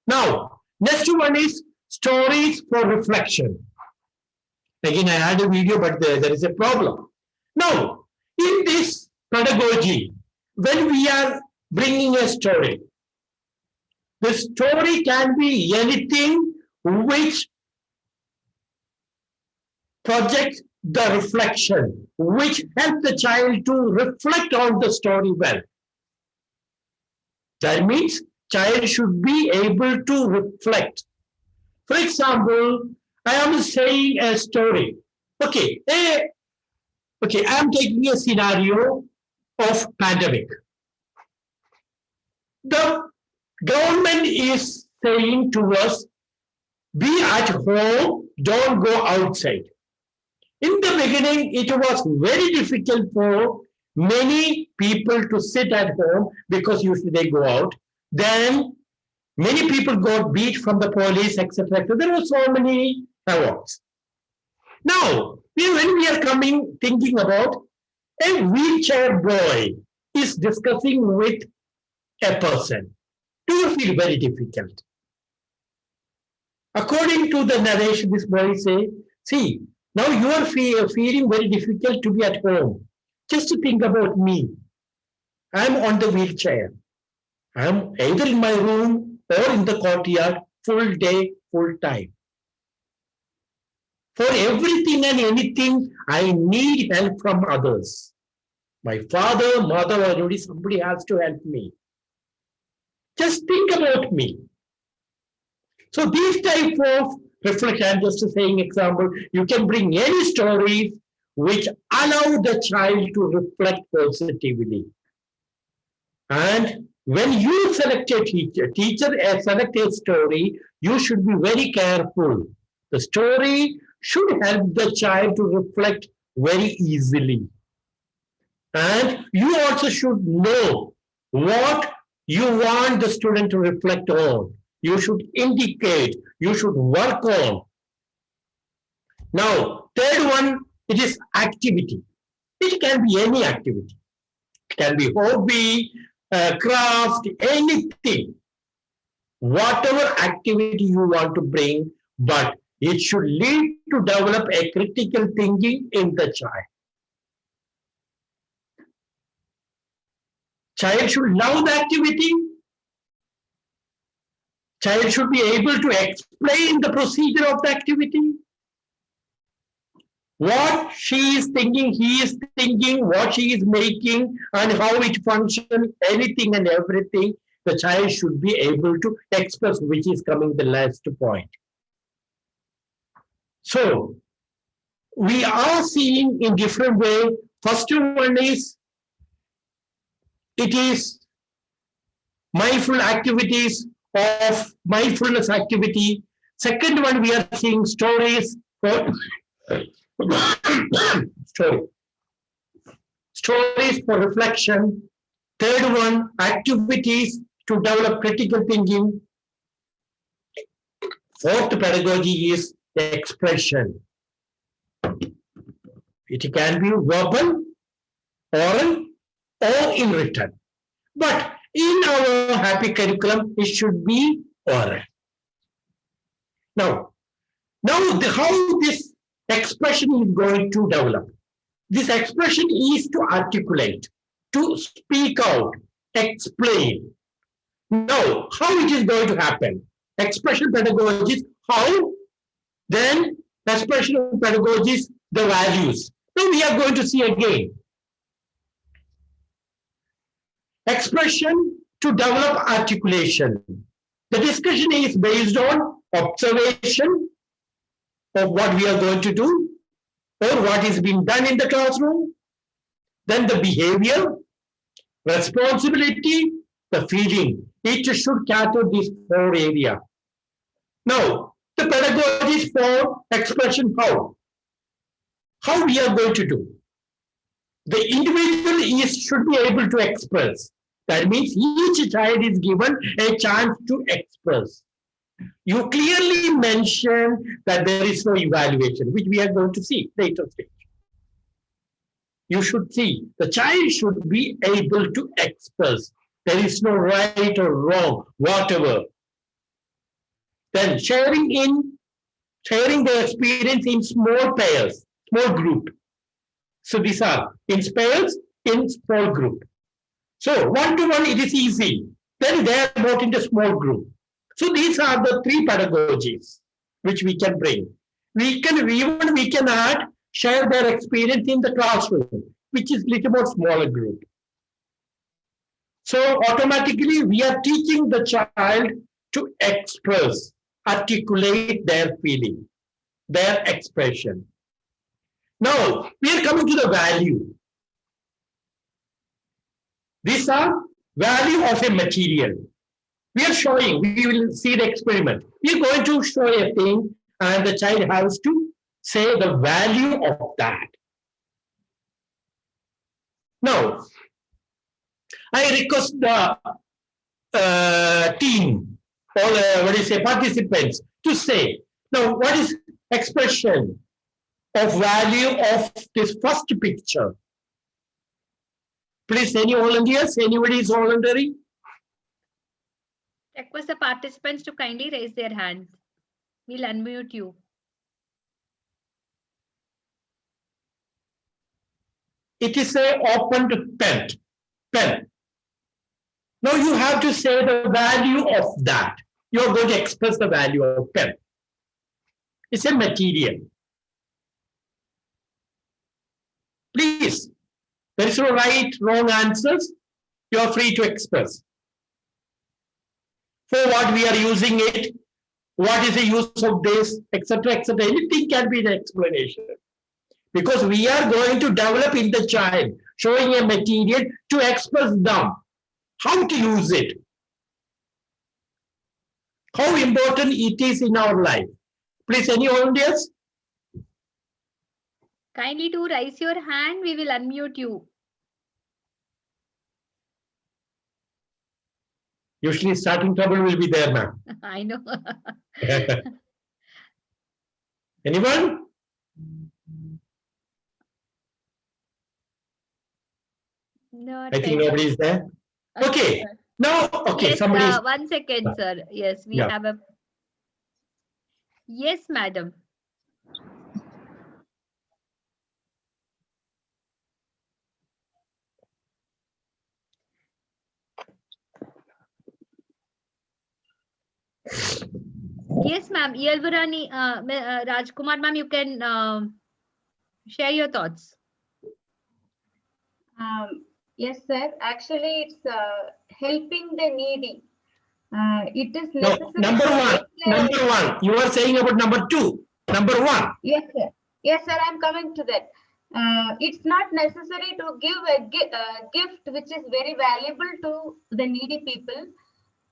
Now, next one is stories for reflection. Again, I had a video, but there is a problem. Now, in this pedagogy, when we are bringing a story, the story can be anything which projects the reflection, which helps the child to reflect on the story well. That means child should be able to reflect. For example, I am saying a story. Okay, I am taking a scenario of pandemic. The government is saying to us, be at home, don't go outside. In the beginning, it was very difficult for many people to sit at home because usually they go out. Then many people got beat from the police, etc. There were so many awards. Now, when we are thinking about a wheelchair boy is discussing with a person, do you feel very difficult? According to the narration, this boy say, see, now you are feeling very difficult to be at home. Just to think about me. I'm on the wheelchair. I'm either in my room or in the courtyard, full day, full time. For everything and anything, I need help from others. My father, mother, or already somebody has to help me. Just think about me. So these type of reflection, I'm just saying example, you can bring any stories which allow the child to reflect positively. And when you select a teacher select a story, you should be very careful. The story should help the child to reflect very easily. And you also should know what you want the student to reflect on. You should indicate, you should work on. Now, third one, it is activity. It can be any activity. It can be hobby, craft, anything. Whatever activity you want to bring, but it should lead to develop a critical thinking in the child. Child should love the activity. Child should be able to explain the procedure of the activity. What she is thinking, he is thinking, what she is making, and how it functions, anything and everything, the child should be able to express, which is coming the last point. So, we are seeing in different way. First one is, it is mindful activities of mindfulness activity. Second one, we are seeing stories for stories for reflection. Third one, activities to develop critical thinking. Fourth pedagogy is expression. It can be verbal, oral, or in written. But in our happy curriculum, it should be oral. Now how this expression is going to develop? This expression is to articulate, to speak out, explain. Now, how it is going to happen? Expression pedagogies, how? Then expression pedagogies, the values. Now we are going to see again. Expression to develop articulation. The discussion is based on observation of what we are going to do or what is being done in the classroom. Then the behavior, responsibility, the feeling. It should cater these four areas. Now, the pedagogies for expression how? How we are going to do? The individual should be able to express. That means each child is given a chance to express. You clearly mentioned that there is no evaluation, which we are going to see later stage. You should see the child should be able to express. There is no right or wrong, whatever. Then sharing the experience in small pairs, small group. So these are in pairs, in small group. So one-to-one, it is easy. Then they are brought into small group. So these are the three pedagogies which we can bring. We can add, share their experience in the classroom, which is little more smaller group. So automatically we are teaching the child to express, articulate their feeling, their expression. Now we are coming to the value. These are value of a material. We are showing, we will see the experiment. We are going to show a thing and the child has to say the value of that. Now, I request the team or participants to say, now what is expression of value of this first picture? Please, any volunteers? Anybody is volunteering? Request the participants to kindly raise their hands. We'll unmute you. It is a opened pen. Now you have to say the value of that. You are going to express the value of pen. It's a material. Please, there is no right, wrong answers. You are free to express. For what we are using it, what is the use of this, etc., etc. Anything can be the explanation. Because we are going to develop in the child, showing a material to express them, how to use it, how important it is in our life. Please, any volunteers? Kindly to raise your hand. We will unmute you. Usually starting trouble will be there, ma'am. I know. Anyone? No, I think nobody is there. Okay. sir. Now, okay, Yes, somebody is. 1 second, sir. Yes, we Yeah. have a. Yes, madam. Yes, ma'am. Yelvarani, Rajkumar, ma'am, you can share your thoughts. Yes, sir. Actually, it's helping the needy. It is No, necessary. number to one. make the- Number one. You are saying about number two. Number one. Yes, sir. Yes, sir. I'm coming to that. It's not necessary to give a gift which is very valuable to the needy people.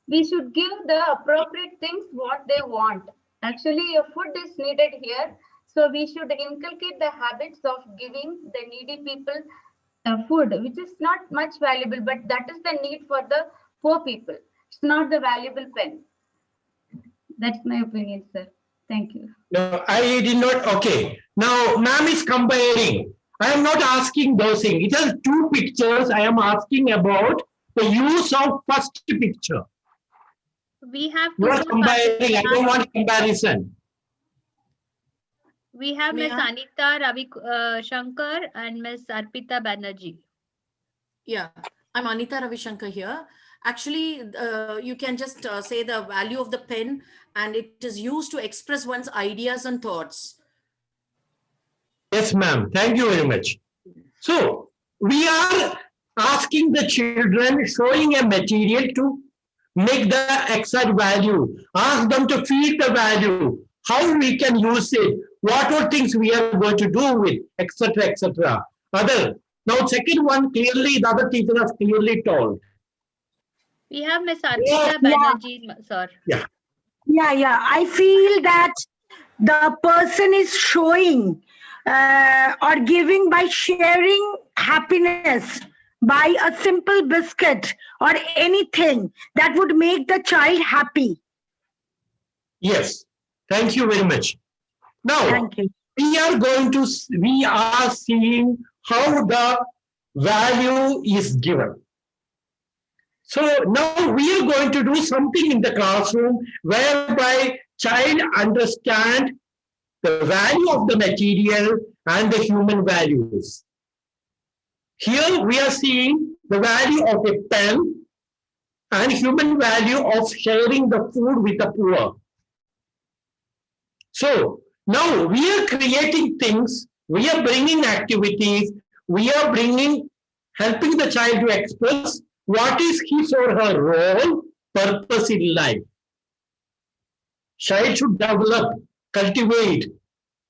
We should give the appropriate things what they want. Actually, food is needed here. So we should inculcate the habits of giving the needy people food, which is not much valuable, but that is the need for the poor people. It's not the valuable pen. That's my opinion, sir. Thank you. No, I did not. Okay. Now, ma'am is comparing. I am not asking those things. It has two pictures. I am asking about the use of first picture. We have You two are more comparing. I don't participants. want comparison. We have May Miss I? Anita Ravi Shankar and Miss Arpita Banerjee. Yeah, I'm Anita Ravishankar here. Actually, you can just say the value of the pen, and it is used to express one's ideas and thoughts. Yes, ma'am. Thank you very much. So, we are asking the children, showing a material to make the exact value. Ask them to feed the value. How we can use it. What are things we are going to do with, etc., etc. Other. Now, second one, clearly, the other teacher has clearly told. We have Miss Arpita Yeah. Banerjee, sir. Yeah. I feel that the person is showing or giving by sharing happiness by a simple biscuit or anything that would make the child happy. Yes. Thank you very much. Now, Thank you. we are seeing how the value is given. So now we are going to do something in the classroom whereby child understand the value of the material and the human values. Here we are seeing the value of a pen and human value of sharing the food with the poor. So now we are creating things, we are bringing activities, we are helping the child to express what is his or her role, purpose in life. Child should develop, cultivate.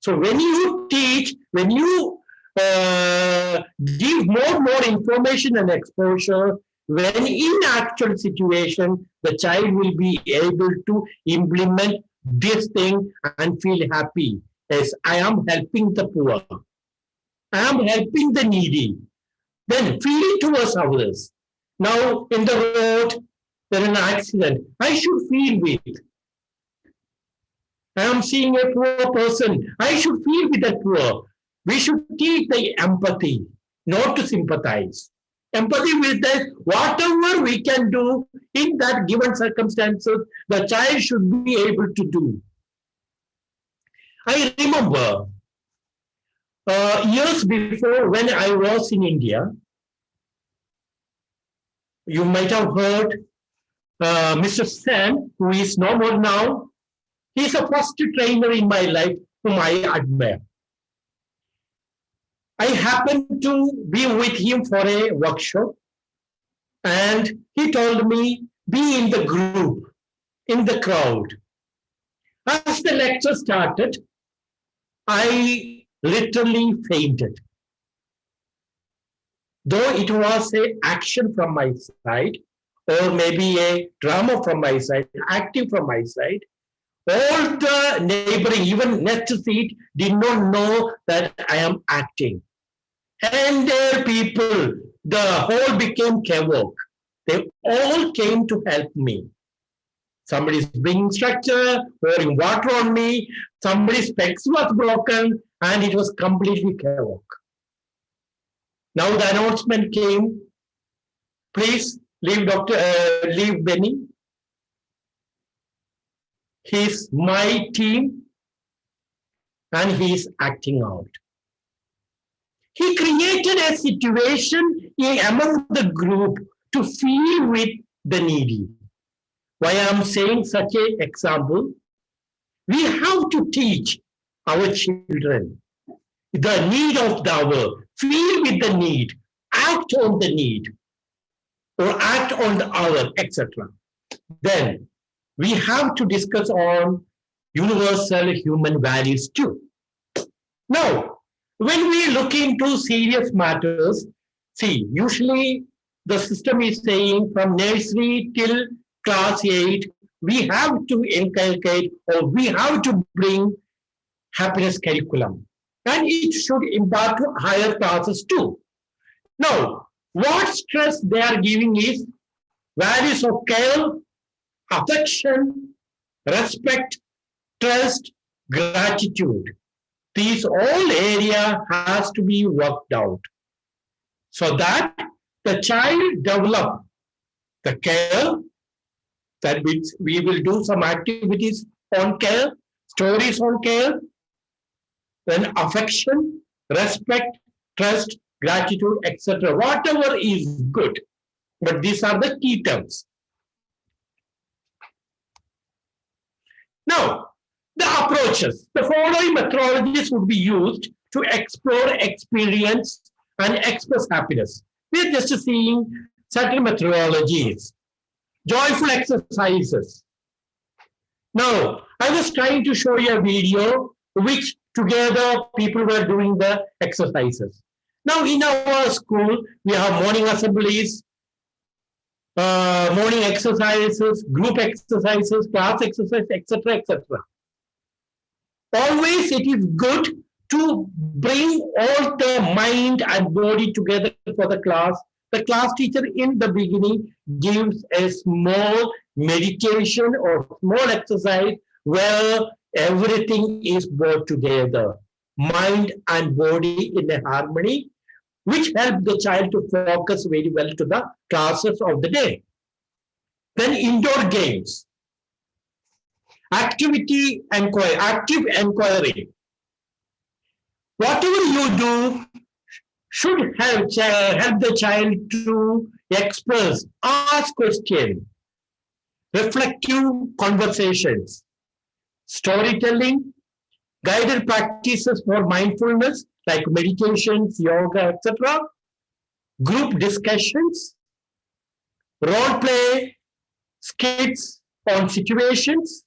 So when you teach, when you give more information and exposure, when in actual situation, the child will be able to implement this thing and feel happy. Yes, I am helping the poor. I am helping the needy. Then feel towards others. Now in the road, there is an accident. I should feel with. I am seeing a poor person. I should feel with that poor. We should teach the empathy, not to sympathize. Empathy with that, whatever we can do in that given circumstances, the child should be able to do. I remember years before when I was in India, you might have heard Mr. Sen, who is no more now. He's the first trainer in my life whom I admire. I happened to be with him for a workshop, and he told me, be in the group, in the crowd. As the lecture started, I literally fainted. Though it was an action from my side, or maybe a drama from my side, acting from my side, all the neighboring, even next seat, did not know that I am acting. And people, the whole became chaos. They all came to help me. Somebody's bringing structure, pouring water on me, somebody's specs was broken, and it was completely chaos. Now the announcement came, please leave leave Benny. He's my team and he's acting out. He created a situation among the group to feel with the needy. Why I'm saying such an example? We have to teach our children the need of the hour, feel with the need, act on the need, or act on the hour, etc. Then we have to discuss on universal human values too. Now, when we look into serious matters, see, usually the system is saying from nursery till class 8, we have to inculcate or we have to bring happiness curriculum. And it should impart to higher classes too. Now, what stress they are giving is values of care, affection, respect, trust, gratitude. These all area has to be worked out so that the child develop the care. That means we will do some activities on care, stories on care, then affection, respect, trust, gratitude, etc. Whatever is good. But these are the key terms. Now, the approaches. The following methodologies would be used to explore experience and express happiness. We are just seeing certain methodologies. Joyful exercises. Now, I was trying to show you a video which together people were doing the exercises. Now, in our school, we have morning assemblies, morning exercises, group exercises, class exercises, etc., etc. Always it is good to bring all the mind and body together for the class. The class teacher in the beginning gives a small meditation or small exercise where everything is brought together, mind and body in a harmony, which help the child to focus very well to the classes of the day. Then indoor games, active enquiry. Whatever you do should help the child to express, ask questions, reflective conversations, storytelling, guided practices for mindfulness like meditations, yoga, etc., group discussions, role play, skits on situations,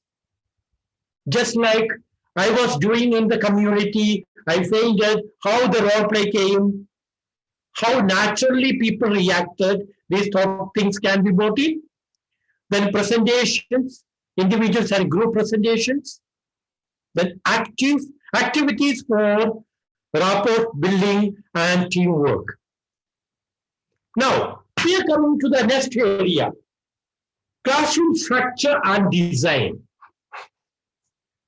just like I was doing in the community. I fainted, how the role play came, how naturally people reacted, these things can be noted. Then presentations, individuals and group presentations. Then activities for rapport building and teamwork. Now, we are coming to the next area, classroom structure and design.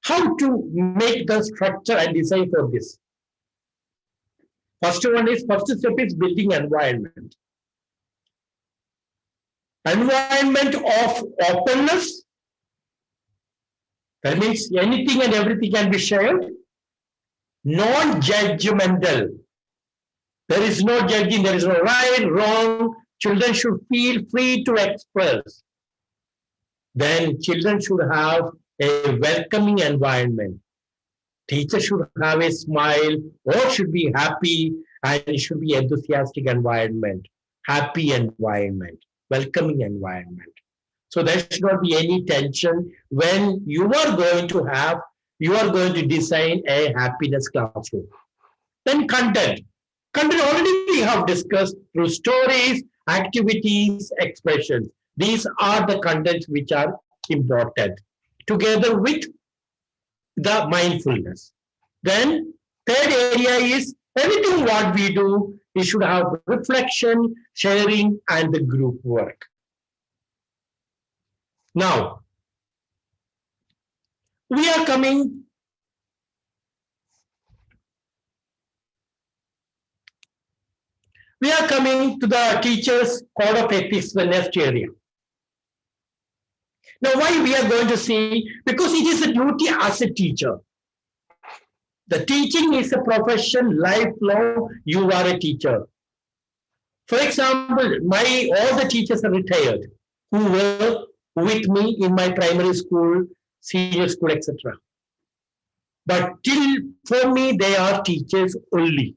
How to make the structure and design for this? First step is building environment. Environment of openness. That means anything and everything can be shared. Non-judgmental. There is no judging, there is no right, wrong. Children should feel free to express. Then children should have a welcoming environment. Teacher should have a smile, or should be happy, and it should be enthusiastic environment, happy environment, welcoming environment. So there should not be any tension when you are going to design a happiness classroom. Then content. Content already we have discussed through stories, activities, expressions. These are the contents which are important, together with the mindfulness. Then third area is everything what we do, we should have reflection, sharing, and the group work. Now, we are coming to the teacher's code of ethics, the next area. Now, why we are going to see? Because it is a duty as a teacher. The teaching is a profession, lifelong, you are a teacher. For example, all the teachers are retired who were with me in my primary school, senior school, etc. But for me, they are teachers only.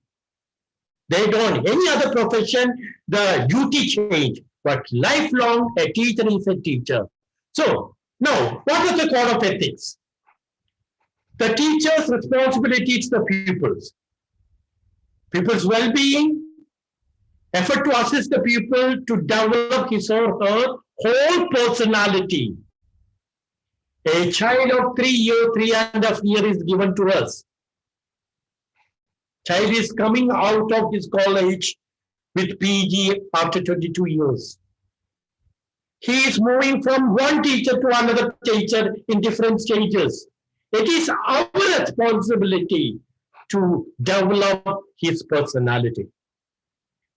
They don't, any other profession, the duty change, but lifelong, a teacher is a teacher. So, now, what is the code of ethics? The teacher's responsibility is the pupils. Pupils' well-being, effort to assist the pupil to develop his or her whole personality. A child of 3.5 years is given to us. Child is coming out of his college with PG after 22 years. He is moving from one teacher to another teacher in different stages. It is our responsibility to develop his personality.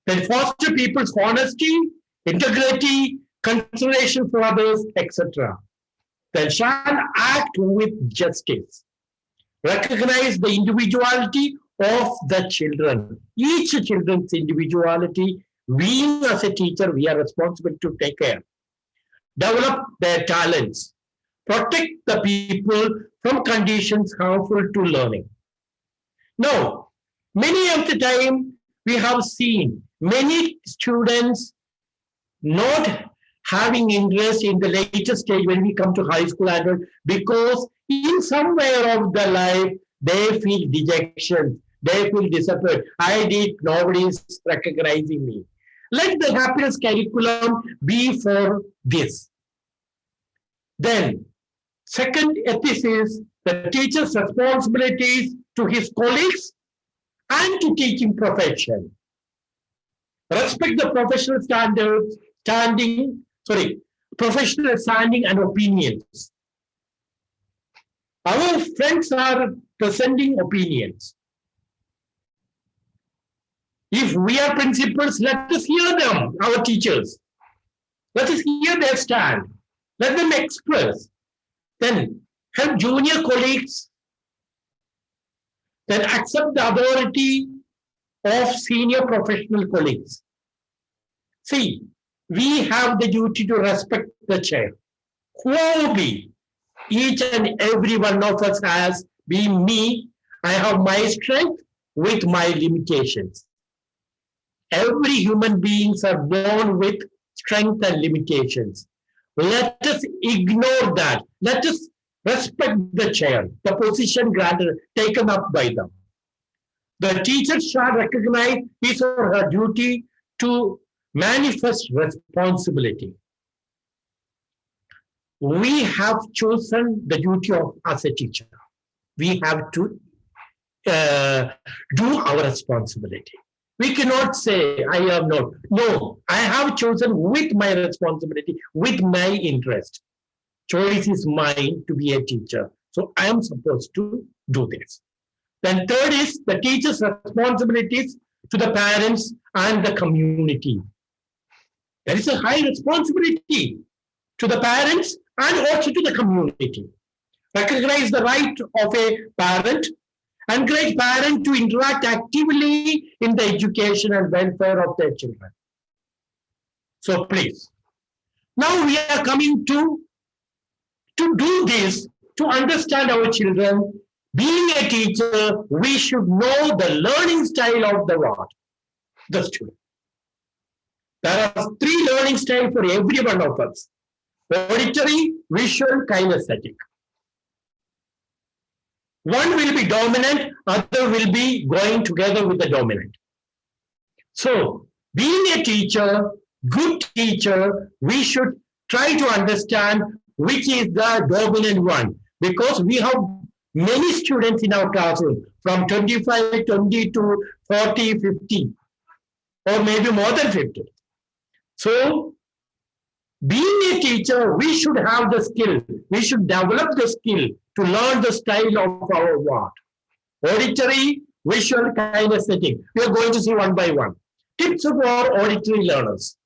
Then foster people's honesty, integrity, consideration for others, etc. Then shall act with justice. Recognize the individuality of the children. Each children's individuality, we as a teacher, we are responsible to take care. Develop their talents. Protect the people from conditions harmful to learning. Now, many of the time we have seen many students not having interest in the later stage when we come to high school adult, because in somewhere of the life they feel dejection, they feel disappointed. I did, nobody is recognizing me. Let the happiness curriculum be for this. Then, second ethics is the teacher's responsibilities to his colleagues and to teaching profession. Respect the professional standards, professional standing and opinions. Our friends are presenting opinions. If we are principals, let us hear them, our teachers. Let us hear their stand. Let them express. Then help junior colleagues. Then accept the authority of senior professional colleagues. See, we have the duty to respect the chair. Who be? Each and every one of us has, be me, I have my strength with my limitations. Every human beings are born with strength and limitations. Let us ignore that. Let us respect the chair, the position granted, taken up by them. The teacher shall recognize his or her duty to manifest responsibility. We have chosen the duty of as a teacher. We have to do our responsibility. We cannot say, I am not. No, I have chosen with my responsibility, with my interest. Choice is mine to be a teacher. So I am supposed to do this. Then third is the teacher's responsibilities to the parents and the community. There is a high responsibility to the parents and also to the community. Recognize the right of a parent, encourage parents to interact actively in the education and welfare of their children. So please, now we are coming to do this, to understand our children. Being a teacher, we should know the learning style of the student. There are 3 learning styles for every one of us: auditory, visual, kinesthetic. One will be dominant, other will be going together with the dominant. So, being a teacher, good teacher, we should try to understand which is the dominant one, because we have many students in our classroom, from 25, 20 to 40, 50, or maybe more than 50. So, being a teacher, we should have the skill. We should develop the skill to learn the style of our what? Auditory, visual, kinesthetic. We are going to see one by one. Tips for auditory learners.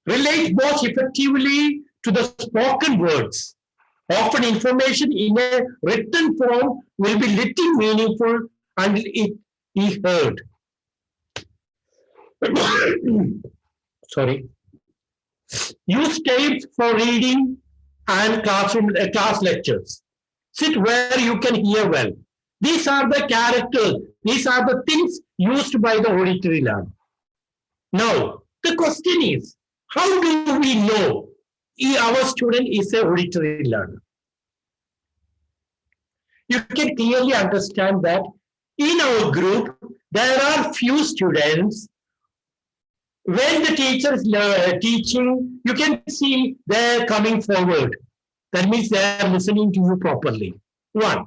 Relate most effectively to the spoken words. Often information in a written form will be little meaningful until it is heard. Sorry. Use tapes for reading and class lectures. Sit where you can hear well. These are the characters. These are the things used by the auditory learner. Now, the question is, how do we know our student is an auditory learner? You can clearly understand that in our group, there are few students. When the teacher is teaching, you can see they're coming forward. That means they are listening to you properly. One.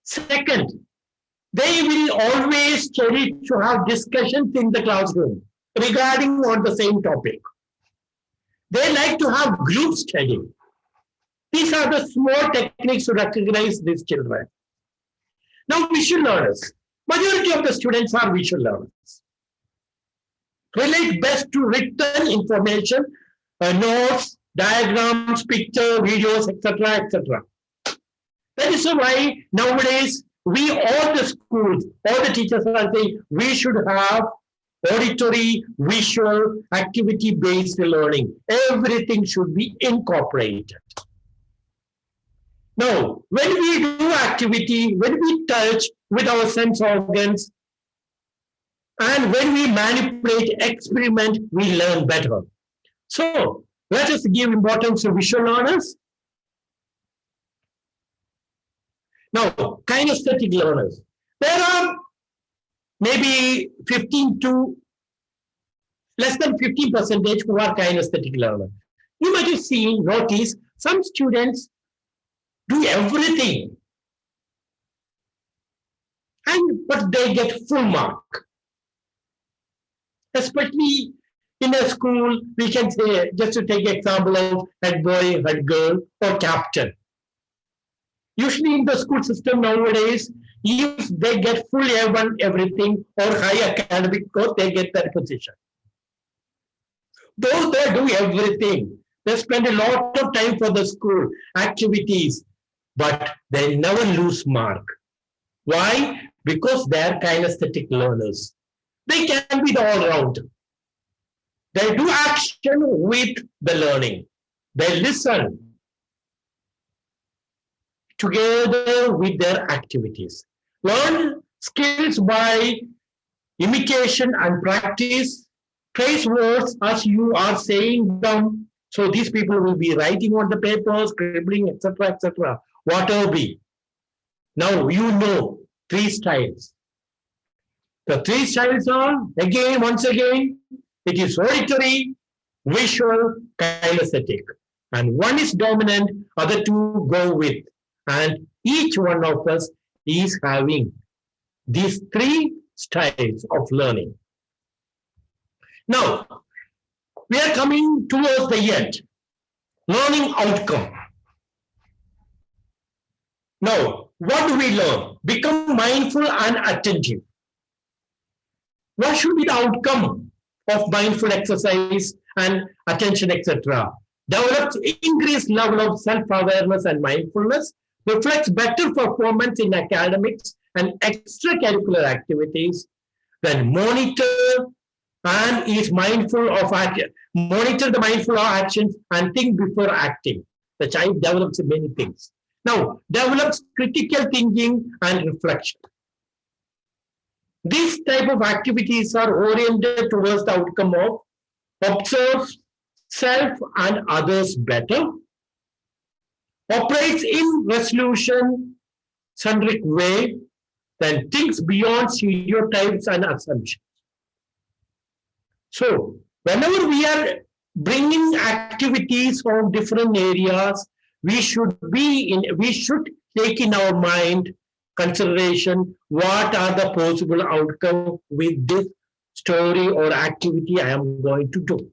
Second, they will always cherish to have discussions in the classroom regarding on the same topic. They like to have group study. These are the small techniques to recognize these children. Now, visual learners. Majority of the students are visual learners. Relate best to written information, notes, diagrams, picture, videos, etc., etc. That is why nowadays all the schools, all the teachers are saying we should have auditory, visual, activity-based learning. Everything should be incorporated. Now, when we do activity, when we touch with our sense organs, and when we manipulate, experiment, we learn better. So, let us give importance to visual learners. Now, kinesthetic learners. There are maybe 15 to less than 50% who are kinesthetic learners. You might have seen, noticed, some students do everything, but they get full mark. Especially in a school, we can say, just to take example of head boy, head girl, or captain. Usually in the school system nowadays, if they get full A1 everything or high academic score, they get that position. Those they do everything. They spend a lot of time for the school activities, but they never lose mark. Why? Because they are kinesthetic learners. They can be the all-round. They do action with the learning. They listen together with their activities. Learn skills by imitation and practice. Trace words as you are saying them. So these people will be writing on the paper, scribbling, etc., etc. Whatever be. Now you know. three styles. The three styles are, again, once again, it is auditory, visual, kinesthetic. And one is dominant, other two go with. And each one of us is having these three styles of learning. Now, we are coming towards the end. Learning outcome. Now, what do we learn? Become mindful and attentive. What should be the outcome of mindful exercise and attention, etc.? Develop increased level of self-awareness and mindfulness, reflects better performance in academics and extracurricular activities, then monitor and is mindful of monitor the mindful actions and think before acting. The child develops many things. Now, develops critical thinking and reflection. These type of activities are oriented towards the outcome of observe self and others better, operates in resolution-centric way, then thinks beyond stereotypes and assumptions. So, whenever we are bringing activities from different areas, we should take in our mind consideration what are the possible outcomes with this story or activity I am going to do.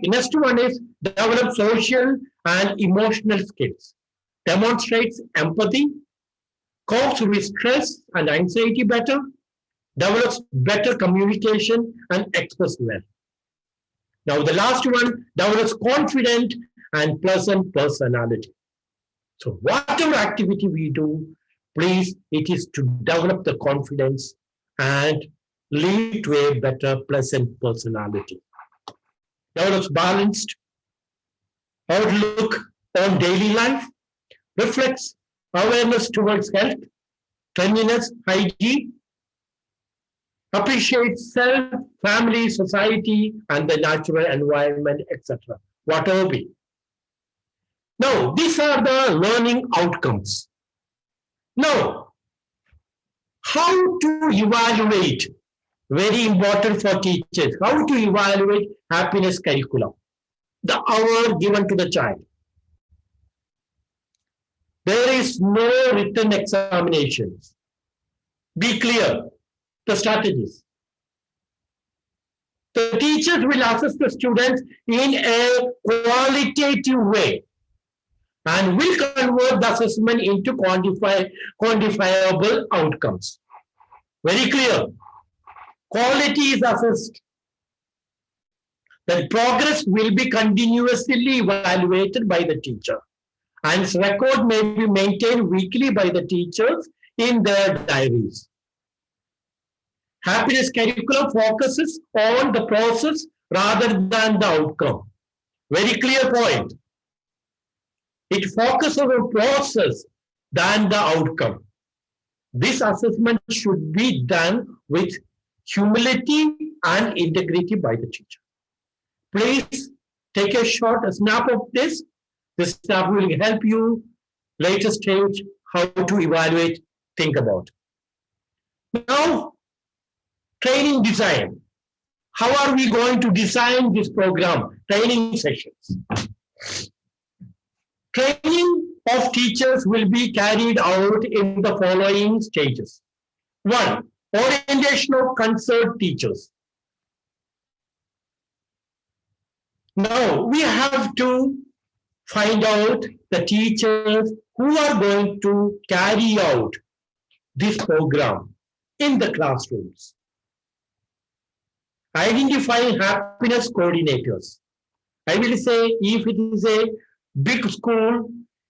Next one is develop social and emotional skills, demonstrates empathy, copes with stress and anxiety better, develops better communication and express well. Now the last one, develops confident and pleasant personality. So whatever activity we do, please, it is to develop the confidence and lead to a better, pleasant personality. Develops balanced outlook on daily life, reflects awareness towards health, cleanliness, hygiene, appreciates self, family, society, and the natural environment, etc. Whatever be. Now, these are the learning outcomes. Now, how to evaluate, very important for teachers, how to evaluate happiness curriculum, the hour given to the child. There is no written examinations. Be clear, the strategies. The teachers will assess the students in a qualitative way and will convert the assessment into quantifiable outcomes. Very clear. Quality is assessed. The progress will be continuously evaluated by the teacher, and its record may be maintained weekly by the teachers in their diaries. Happiness curriculum focuses on the process rather than the outcome. Very clear point. It focuses on the process than the outcome. This assessment should be done with humility and integrity by the teacher. Please take a short snap of this. This snap will help you later stage how to evaluate, think about. Now, training design. How are we going to design this program? Training sessions. Training of teachers will be carried out in the following stages. 1. Orientation of concerned teachers. Now, we have to find out the teachers who are going to carry out this program in the classrooms. Identifying happiness coordinators. I will say if it is a big school,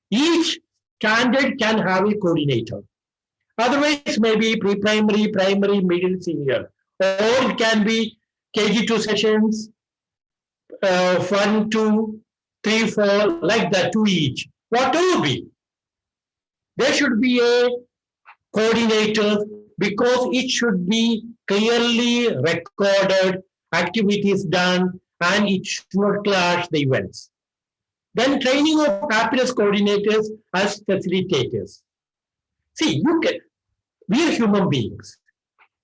each standard can have a coordinator. Otherwise, maybe pre-primary, primary, middle, senior. Or it can be KG2 sessions, 1, 2, 3, 4, like that, 2 each. Whatever be. There should be a coordinator because it should be clearly recorded, activities done, and it should not clash the events. Then training of happiness coordinators as facilitators. See, We are human beings.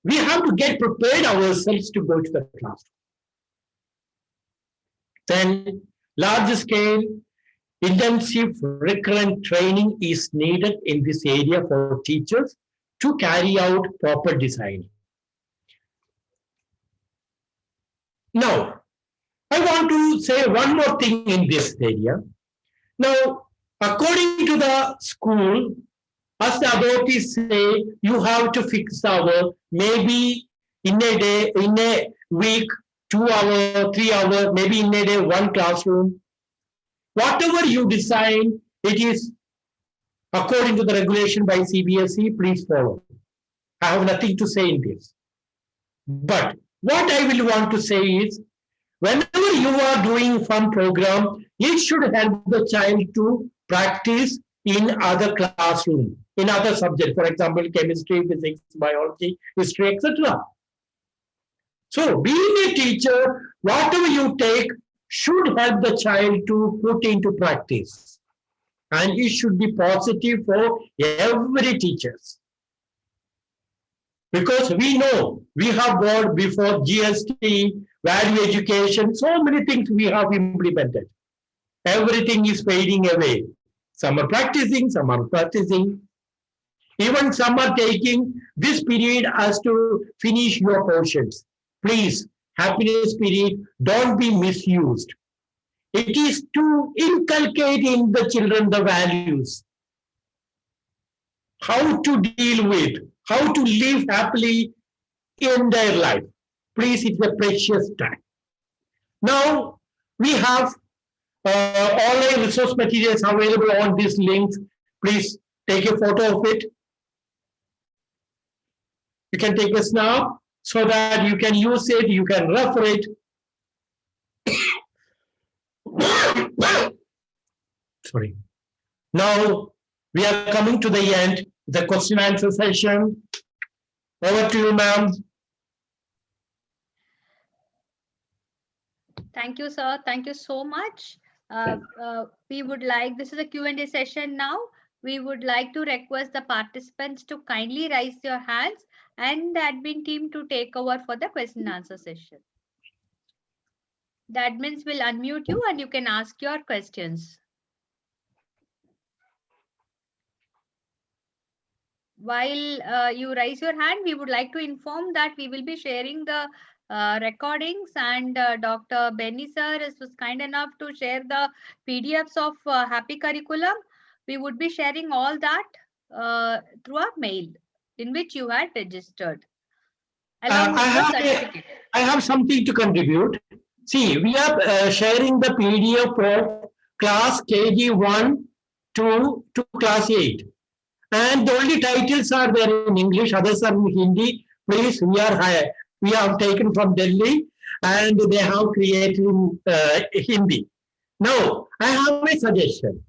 We have to get prepared ourselves to go to the classroom. Then large scale, intensive recurrent training is needed in this area for teachers to carry out proper design. Now, I want to say one more thing in this area. Now, according to the school, as the authorities say, you have to fix hour, maybe in a day, in a week, 2 hours, 3 hours, maybe in a day, 1 classroom. Whatever you design, it is according to the regulation by CBSE, please follow. I have nothing to say in this. But what I will want to say is, whenever you are doing some program, it should help the child to practice in other classroom, in other subjects, for example, chemistry, physics, biology, history, etc. So being a teacher, whatever you take should help the child to put into practice. And it should be positive for every teacher. Because we know we have got before GST, value education, so many things we have implemented. Everything is fading away. Some are practicing, some are practicing. Even some are taking this period as to finish your portions. Please, happiness period, don't be misused. It is to inculcate in the children the values. How to deal with, how to live happily in their life. Please, it's a precious time. Now, we have online resource materials available on this link. Please take a photo of it. You can take a snap so that you can use it, you can refer it. Sorry. Now we are coming to the end, the question answer session. Over to you, ma'am. Thank you, sir. Thank you so much. We would like, this is a Q&A session now. We would like to request the participants to kindly raise your hands and the admin team to take over for the question and answer session. The admins will unmute you and you can ask your questions. While you raise your hand, we would like to inform that we will be sharing the recordings, and Dr. Benny sir was kind enough to share the PDFs of Happy Curriculum. We would be sharing all that through our mail in which you had registered. Along with the certificate. I have something to contribute. See, we are sharing the PDF of class KG1 to class 8. And the only titles are there in English, others are in Hindi. Please, we have taken from Delhi and they have created in Hindi. Now, I have a suggestion.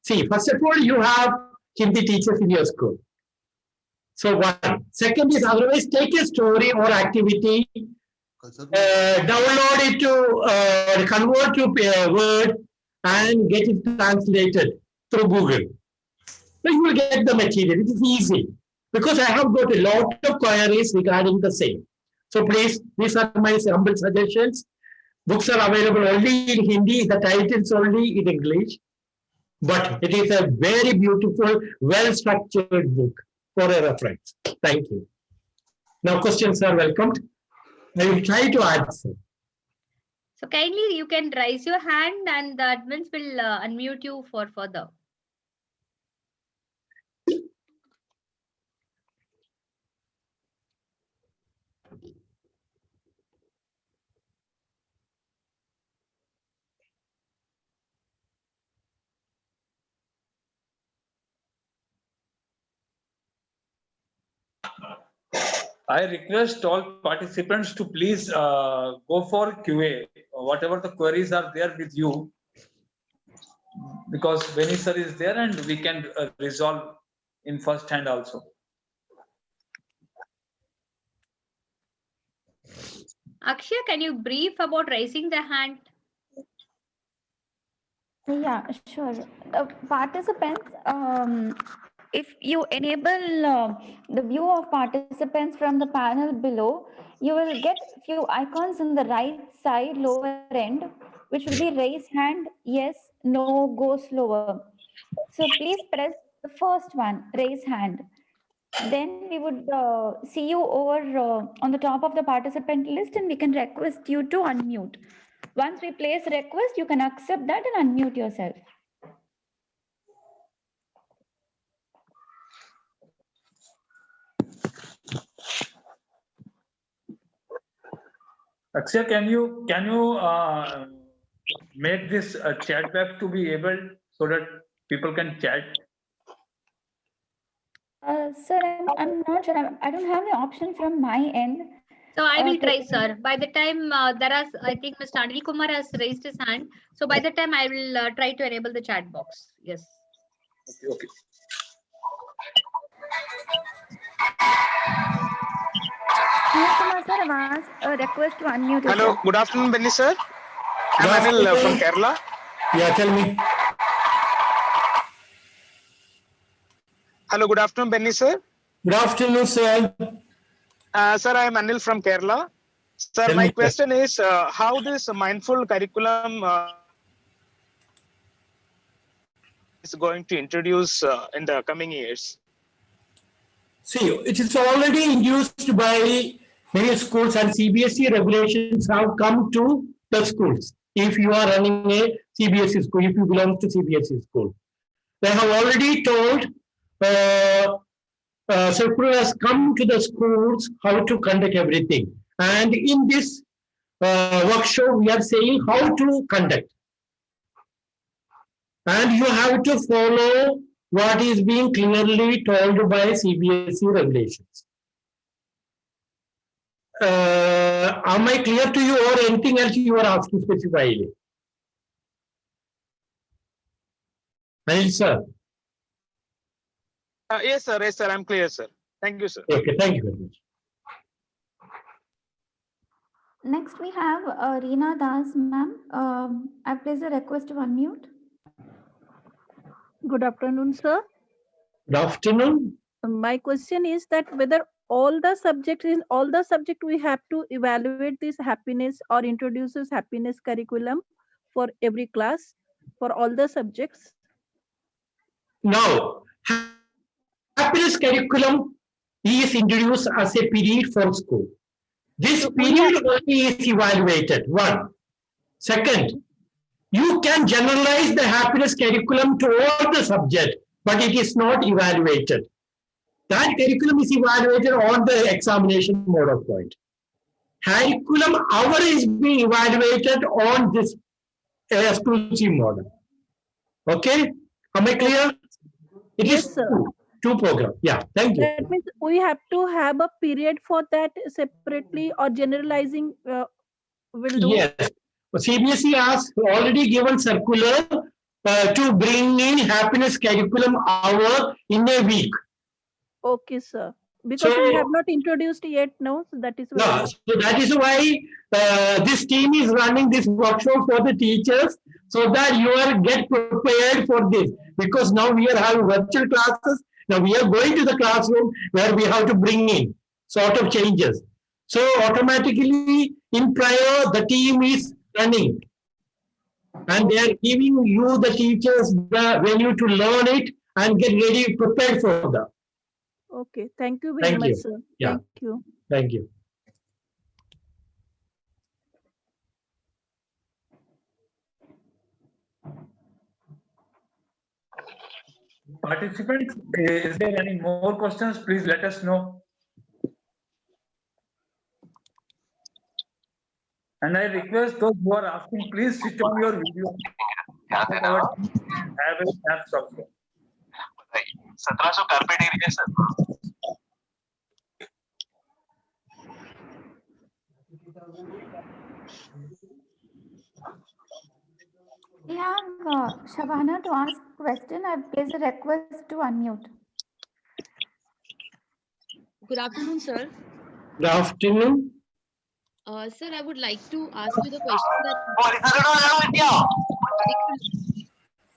See, first of all, you have Hindi teachers in your school. So one. Second is, otherwise take a story or activity, download it to, convert to Word and get it translated through Google. So you will get the material. It is easy because I have got a lot of queries regarding the same. So please, these are my humble suggestions. Books are available only in Hindi, the titles only in English. But it is a very beautiful, well-structured book for a reference. Thank you. Now questions are welcomed. I will try to answer. So kindly you can raise your hand and the admins will unmute you for further. I request all participants to please go for QA, whatever the queries are there with you, because Benny sir is there and we can resolve in first hand also. Akshay, can you brief about raising the hand? Yeah, sure. Participants, if you enable the view of participants from the panel below, you will get few icons in the right side lower end, which will be raise hand, yes, no, go slower. So please press the first one, raise hand. Then we would see you over on the top of the participant list, and we can request you to unmute. Once we place request, you can accept that and unmute yourself. Akshay, can you make this chat box to be able so that people can chat? Sir, I'm not sure. I don't have the option from my end. So I will try, sir. By the time I think Mr. Anil Kumar has raised his hand. So by the time I will try to enable the chat box. Yes. Okay. Anil Kumar sir, I've asked a request to unmute Hello, yourself. good afternoon, Benny sir. I'm Good Anil from afternoon. Kerala. Yeah, tell me. Hello, good afternoon, Benny sir. Good afternoon, sir. Sir, I am Anil from Kerala. Sir, Tell my me, sir. question is how this mindful curriculum is going to introduce in the coming years? See, it is already induced by many schools, and CBSE regulations have come to the schools. If you are running a CBSE school, if you belong to CBSE school, they have already told, circular has come to the schools how to conduct everything. And in this workshop, we are saying how to conduct. And you have to follow what is being clearly told by CBSE regulations. Am I clear to you, or anything else you are asking specifically? Anil sir. Yes, sir. Yes, sir. I'm clear, sir. Thank you, sir. Okay, thank you very much. Next, we have Reena Das, ma'am. I've placed a request to unmute. Good afternoon, sir. Good afternoon. My question is that whether all the subjects we have to evaluate this happiness or introduces happiness curriculum for every class for all the subjects. Now, happiness curriculum is introduced as a period for school. This period only is evaluated. One. Second, you can generalize the happiness curriculum to all the subjects, but it is not evaluated. That curriculum is evaluated on the examination mode of point. Curriculum hour is being evaluated on this exclusive model. Okay? Am I clear? It Yes, is sir. two programs. Yeah, thank you. That means we have to have a period for that separately, or generalizing will do. Yes. CBSE has already given circular to bring in happiness curriculum hour in a week. Okay, sir. Because we have not introduced yet, no? So that is why. No, so that is why this team is running this workshop for the teachers, so that you are get prepared for this. Because now we are having virtual classes. Now we are going to the classroom where we have to bring in sort of changes. So automatically in prior, the team is running. And they are giving you, the teachers, the venue to learn it and get ready, prepared for that. Okay, thank you very Thank much, you. sir. Yeah. Thank you. Thank you. Participants, is there any more questions? Please let us know. And I request those who are asking, please switch on your video. Have a snapshot. 1700 carpet area, sir. We have Shabana to ask question. I've placed a request to unmute. Good afternoon, sir. Good afternoon. Sir, I would like to ask you the question that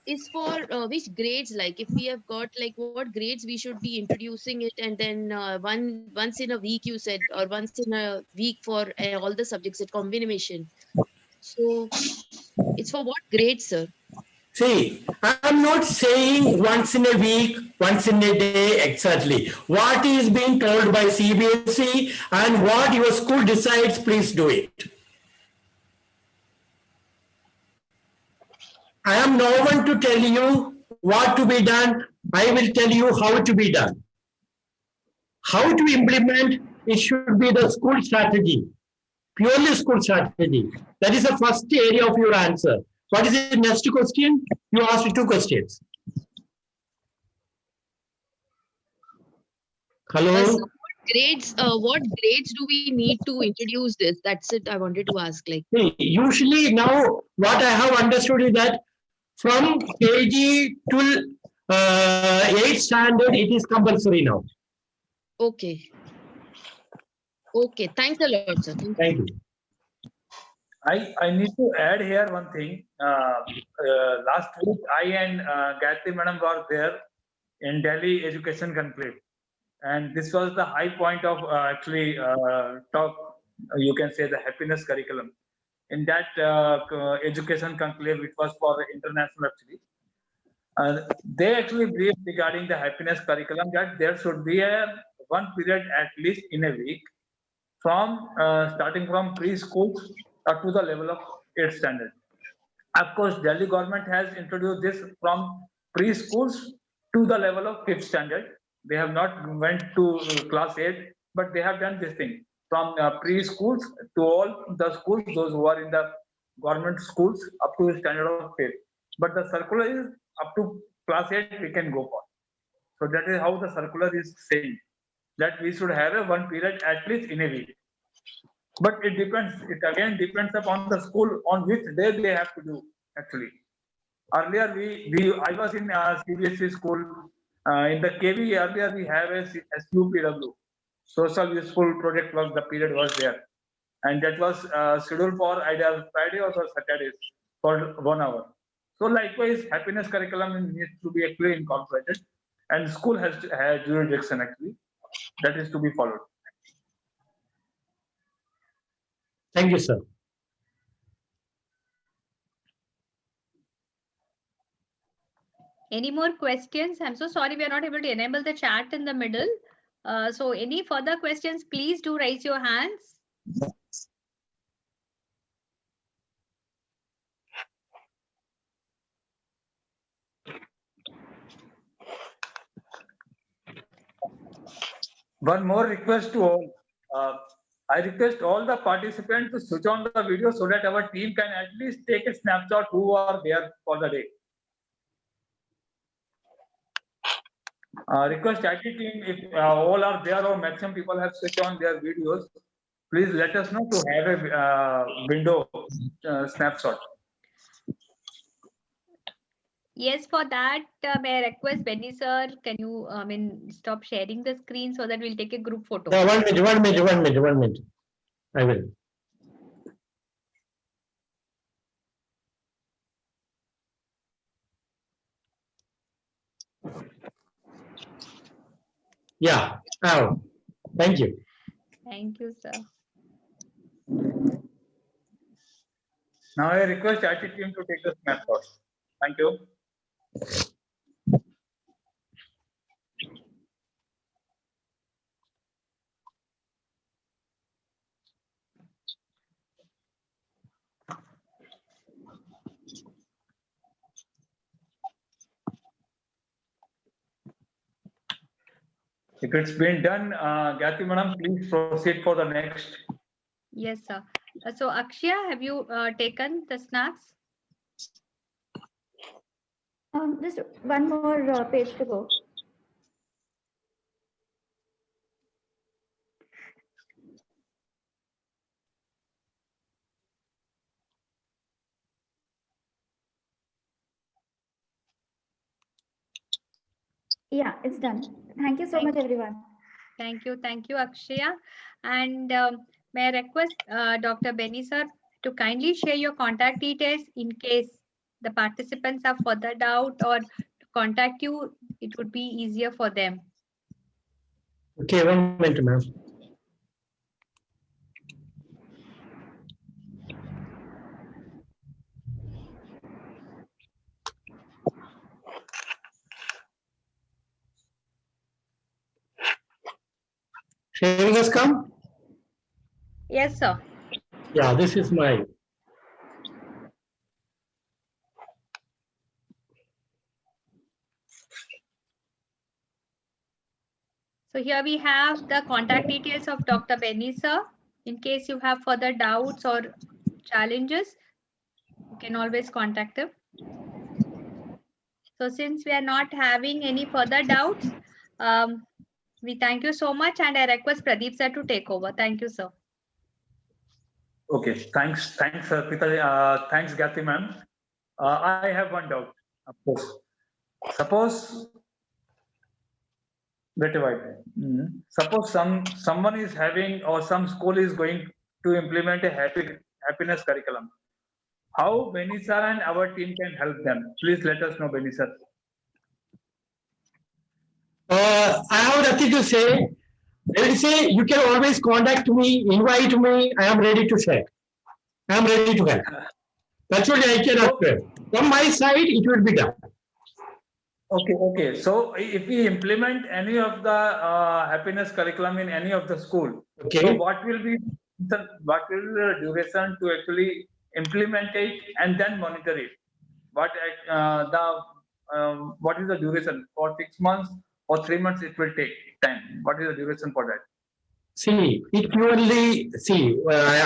is for which grades? Like if we have got like what grades we should be introducing it, and then once in a week you said, or once in a week for all the subjects at combination. So it's for what grade, sir? See, I'm not saying once in a week, once in a day exactly. What is being told by CBSE and what your school decides, please do it. I am no one to tell you what to be done. I will tell you how to be done. How to implement, it should be the school strategy, purely school strategy. That is the first area of your answer. What is the next question? You asked 2 questions. Hello? What grades do we need to introduce this? That's it. I wanted to ask. Like usually now, what I have understood is that from KG till 8th standard, it is compulsory now. okay. Okay. Thanks a lot, sir. Thank you. I need to add here one thing. Last week, I and Gayatri Madam were there in Delhi Education Conclave. And this was the high point of actually talk, you can say the happiness curriculum. In that education conclave, which was for international actually, they actually briefed regarding the happiness curriculum that there should be one period at least in a week from starting from preschool up to the level of 8th standard. Of course, Delhi government has introduced this from preschools to the level of 5th standard. They have not went to class 8, but they have done this thing from preschools to all the schools, those who are in the government schools up to the standard of 5th. But the circular is up to class 8 we can go for. So that is how the circular is saying that we should have one period at least in a week. But it depends. It again depends upon the school on which day they have to do actually. Earlier I was in CBSE school. In the KB earlier we have a SUPW, social useful project work. The period was there, and that was scheduled for either Friday or Saturdays for 1 hour. So likewise, happiness curriculum needs to be actually incorporated, and school has jurisdiction actually that is to be followed. Thank you, sir. Any more questions? I'm so sorry we are not able to enable the chat in the middle. So any further questions, please do raise your hands. One more request to all. I request all the participants to switch on the video so that our team can at least take a snapshot who are there for the day. Request IT team, if all are there or maximum people have switched on their videos, please let us know to have a window snapshot. Yes, for that, may I request Benny sir, can you stop sharing the screen so that we'll take a group photo? Yeah, 1 minute. I will. Yeah, now, thank you. Thank you, sir. Now I request IT team to take the snapshot. Thank you. If it's been done, Gayatri Madam, please proceed for the next. Yes, sir. So Akshaya, have you taken the snaps? Just one more page to go. Yeah, it's done. Thank you so much, everyone. Thank you, Akshaya. And may I request Dr. Benny sir to kindly share your contact details in case the participants have further doubt or to contact you, it would be easier for them. Okay, 1 minute, ma'am. Sharing has come? Yes, sir. Yeah, this is my. So here we have the contact details of Dr. Benny, sir. In case you have further doubts or challenges, you can always contact him. So since we are not having any further doubts, we thank you so much, and I request Pradeep sir to take over. Thank you, sir. Okay, thanks, Pita. Thanks, Gati ma'am. I have one doubt, of course. Suppose, wait a while. Suppose someone is having, or some school is going to implement a happiness curriculum. How Benny sir and our team can help them? Please let us know, Benny sir. I have nothing to say. I will say you can always contact me, invite me. I am ready to share. I am ready to help. That's what I can offer. From my side, it will be done. Okay. So if we implement any of the happiness curriculum in any of the school, okay. So what will be the duration to actually implement it and then monitor it? What what is the duration for 6 months or 3 months? It will take time. What is the duration for that? See, it purely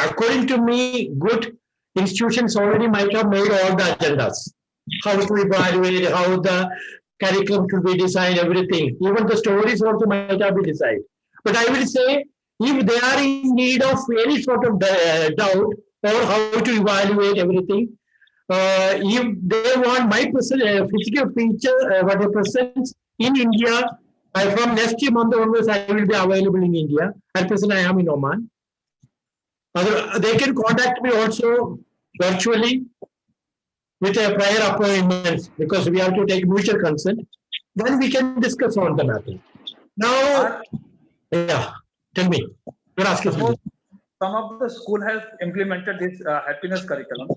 according to me, good institutions already might have made all the agendas. How to evaluate, how the curriculum should be designed, everything. Even the stories also might have been decided. But I will say, if they are in need of any sort of doubt or how to evaluate everything, if they want my physical feature, what presence in India, from next month onwards, I will be available in India. At present, I am in Oman. They can contact me also virtually with a prior appointment because we have to take mutual consent. Then we can discuss on the matter. Now, yeah, tell me. You're asking something. Some of the school has implemented this happiness curriculum.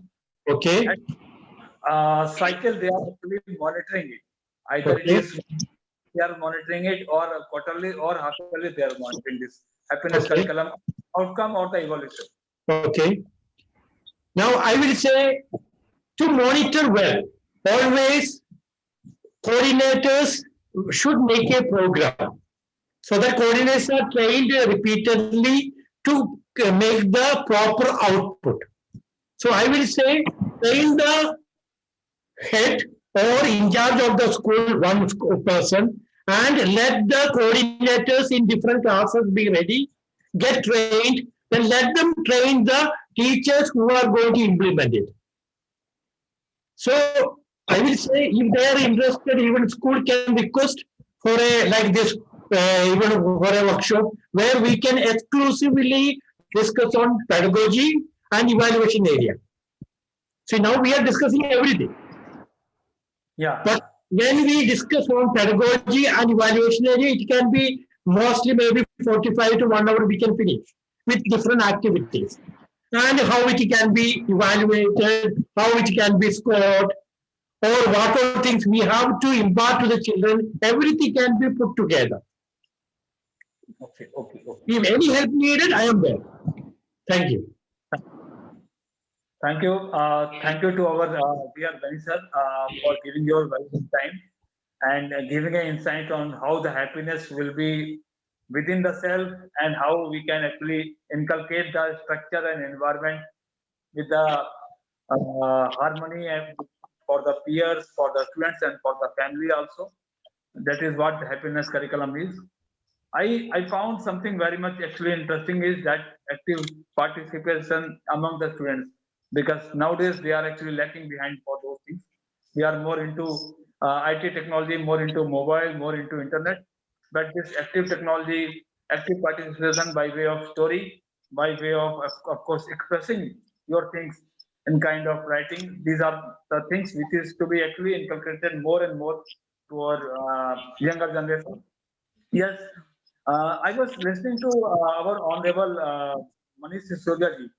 Okay. Cycle, they are actually monitoring it. Either it is they are monitoring it, or quarterly or half-yearly they are monitoring this happiness curriculum outcome or the evaluation. Okay. Now I will say to monitor well, always coordinators should make a program. So the coordinators are trained repeatedly to make the proper output. So I will say train the head or in charge of the school, one person, and let the coordinators in different classes be ready, get trained, then let them train the teachers who are going to implement it. So I will say if they are interested, even school can request for a like this, even for a workshop where we can exclusively discuss on pedagogy and evaluation area. So now we are discussing everything. Yeah. But when we discuss on pedagogy and evaluation area, it can be mostly maybe 45 to 1 hour we can finish with different activities. And how it can be evaluated, how it can be scored, or what are things we have to impart to the children, everything can be put together. Okay. If any help needed, I am there. Thank you. Thank you. Thank you to our dear Benny sir for giving your valuable time and giving an insight on how the happiness will be within the self and how we can actually inculcate the structure and environment with the harmony and for the peers, for the students, and for the family also. That is what the happiness curriculum is. I found something very much actually interesting is that active participation among the students, because nowadays they are actually lacking behind for those things. We are more into IT technology, more into mobile, more into internet. But this active technology, active participation by way of story, by way of course expressing your things in kind of writing. These are the things which is to be actually inculcated more and more to our younger generation. Yes, I was listening to our Honorable Manish Sisodia ji.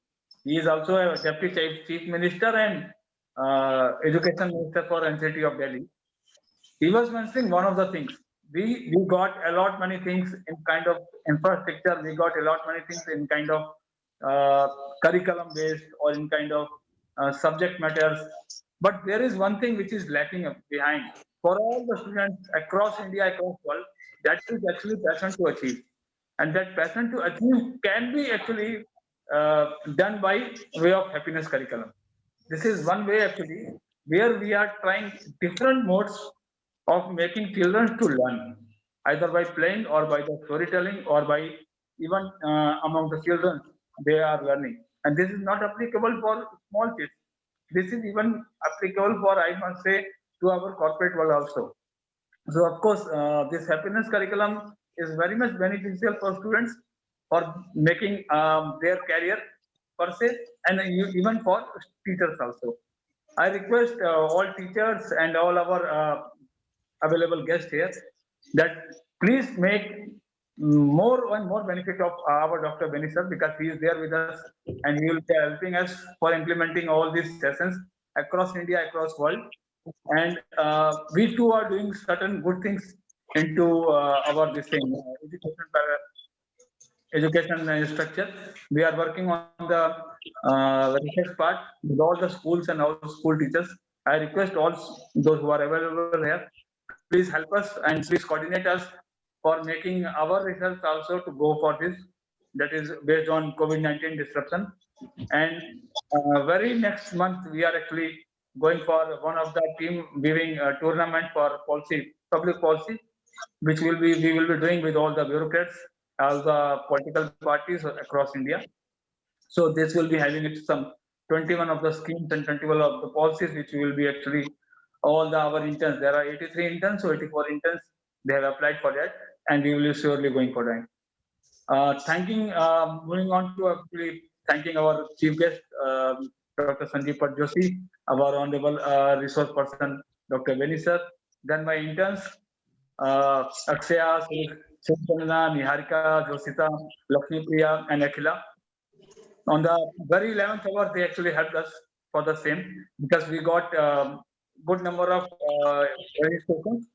He is also a Deputy Chief Minister and Education Minister for NCT of Delhi. He was mentioning one of the things. We got a lot many things in kind of infrastructure. We got a lot many things in kind of curriculum based or in kind of subject matters. But there is one thing which is lacking behind for all the students across India, across world. That is actually passion to achieve, and that passion to achieve can be actually done by way of happiness curriculum. This is one way actually where we are trying different modes of making children to learn, either by playing or by the storytelling or by even among the children they are learning. And this is not applicable for small kids. This is even applicable for, I must say, to our corporate world also. So of course, this happiness curriculum is very much beneficial for students for making their career per se, and even for teachers also. I request all teachers and all our available guests here that please make more and more benefit of our Dr. Beni sir, because he is there with us and he will be helping us for implementing all these sessions across India, across world. And we too are doing certain good things into our this thing, education structure. We are working on the research part with all the schools and all school teachers. I request all those who are available here, please help us and please coordinate us for making our results also to go for this. That is based on COVID-19 disruption. And very next month, we are actually going for one of the team viewing tournament for policy, public policy, which we will be doing with all the bureaucrats, all the political parties across India. So this will be having it some 21 of the schemes and 21 of the policies, which will be actually all our interns. There are 83 interns, so 84 interns, they have applied for that, and we will be surely going for that. Moving on to actually thanking our chief guest, Dr. Sanjeev Pat Joshi, our honorable resource person, Dr. Beni sir, then my interns, Akshaya, Chandana, Niharika, Josita, Lakshmi Priya, and Akhila. On the very 11th hour, they actually helped us for the same, because we got good number of registrations,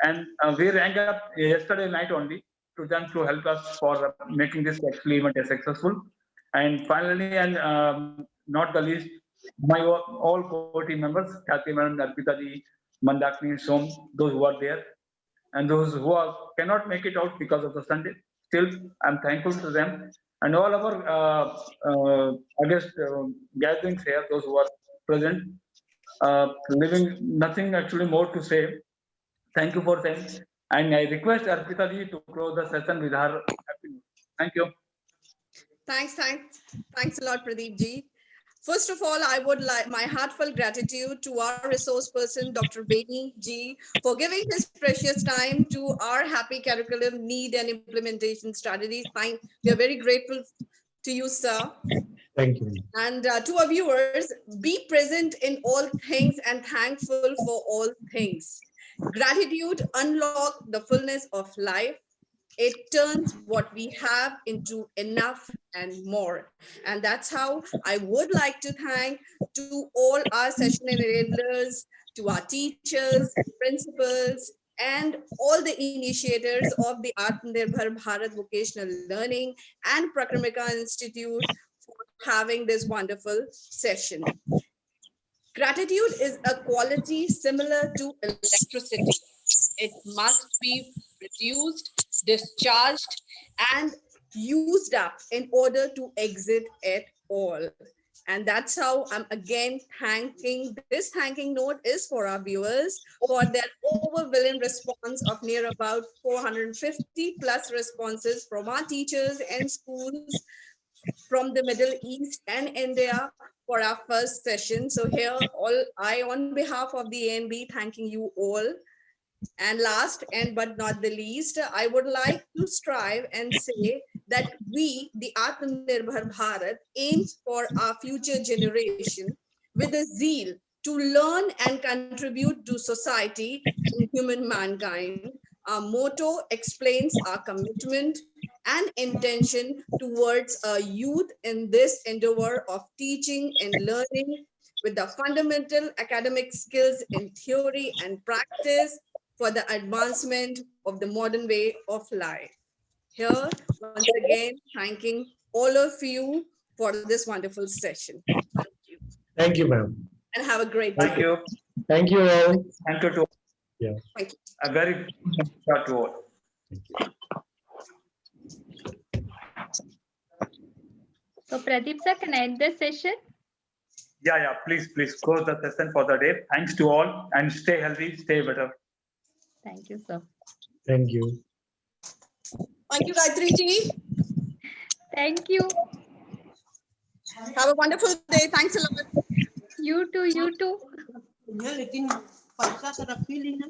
and we rang up yesterday night only to them to help us for making this actually event successful. And finally, and not the least, my all core team members, Kathy Madam, Arpita ji, Mandakini, Som, those who are there, and those who cannot make it out because of the Sunday. Still, I'm thankful to them and all our gatherings here, those who are present, living nothing actually more to say. Thank you for them. And I request Arpita ji to close the session with her happiness. Thank you. Thanks a lot, Pradeep ji. First of all, I would like my heartfelt gratitude to our resource person, Dr. Beni ji, for giving his precious time to our happy curriculum need and implementation strategies. We are very grateful to you, sir. Thank you. And to our viewers, be present in all things and thankful for all things. Gratitude unlocks the fullness of life. It turns what we have into enough and more. And that's how I would like to thank to all our session enablers, to our teachers, principals, and all the initiators of the Atmanirbhar Bharat Vocational Learning and Prakramika Institute for having this wonderful session. Gratitude is a quality similar to electricity. It must be produced, discharged, and used up in order to exit at all. And that's how I'm again thanking, this thanking note is for our viewers for their overwhelming response of near about 450 plus responses from our teachers and schools from the Middle East and India for our first session. So here, I on behalf of the ANB, thanking you all. And last and but not the least, I would like to strive and say that we, the Atmanirbhar Bharat, aims for our future generation with a zeal to learn and contribute to society and human mankind. Our motto explains our commitment and intention towards youth in this endeavor of teaching and learning with the fundamental academic skills in theory and practice for the advancement of the modern way of life. Here, once again, thanking all of you for this wonderful session. Thank you. Thank you, ma'am. And have a great Thank day. you. Thank you all. Thank you to Yeah. Thank you. a very good start to all. So Pradeep sir, can I end this session? Yeah, please close the session for the day. Thanks to all and stay healthy, stay better. Thank you, sir. Thank you. Thank you, Gayatri ji. Thank you. Have a wonderful day. Thanks a lot. You too, you too. लेकिन पैसा से रखी ली ना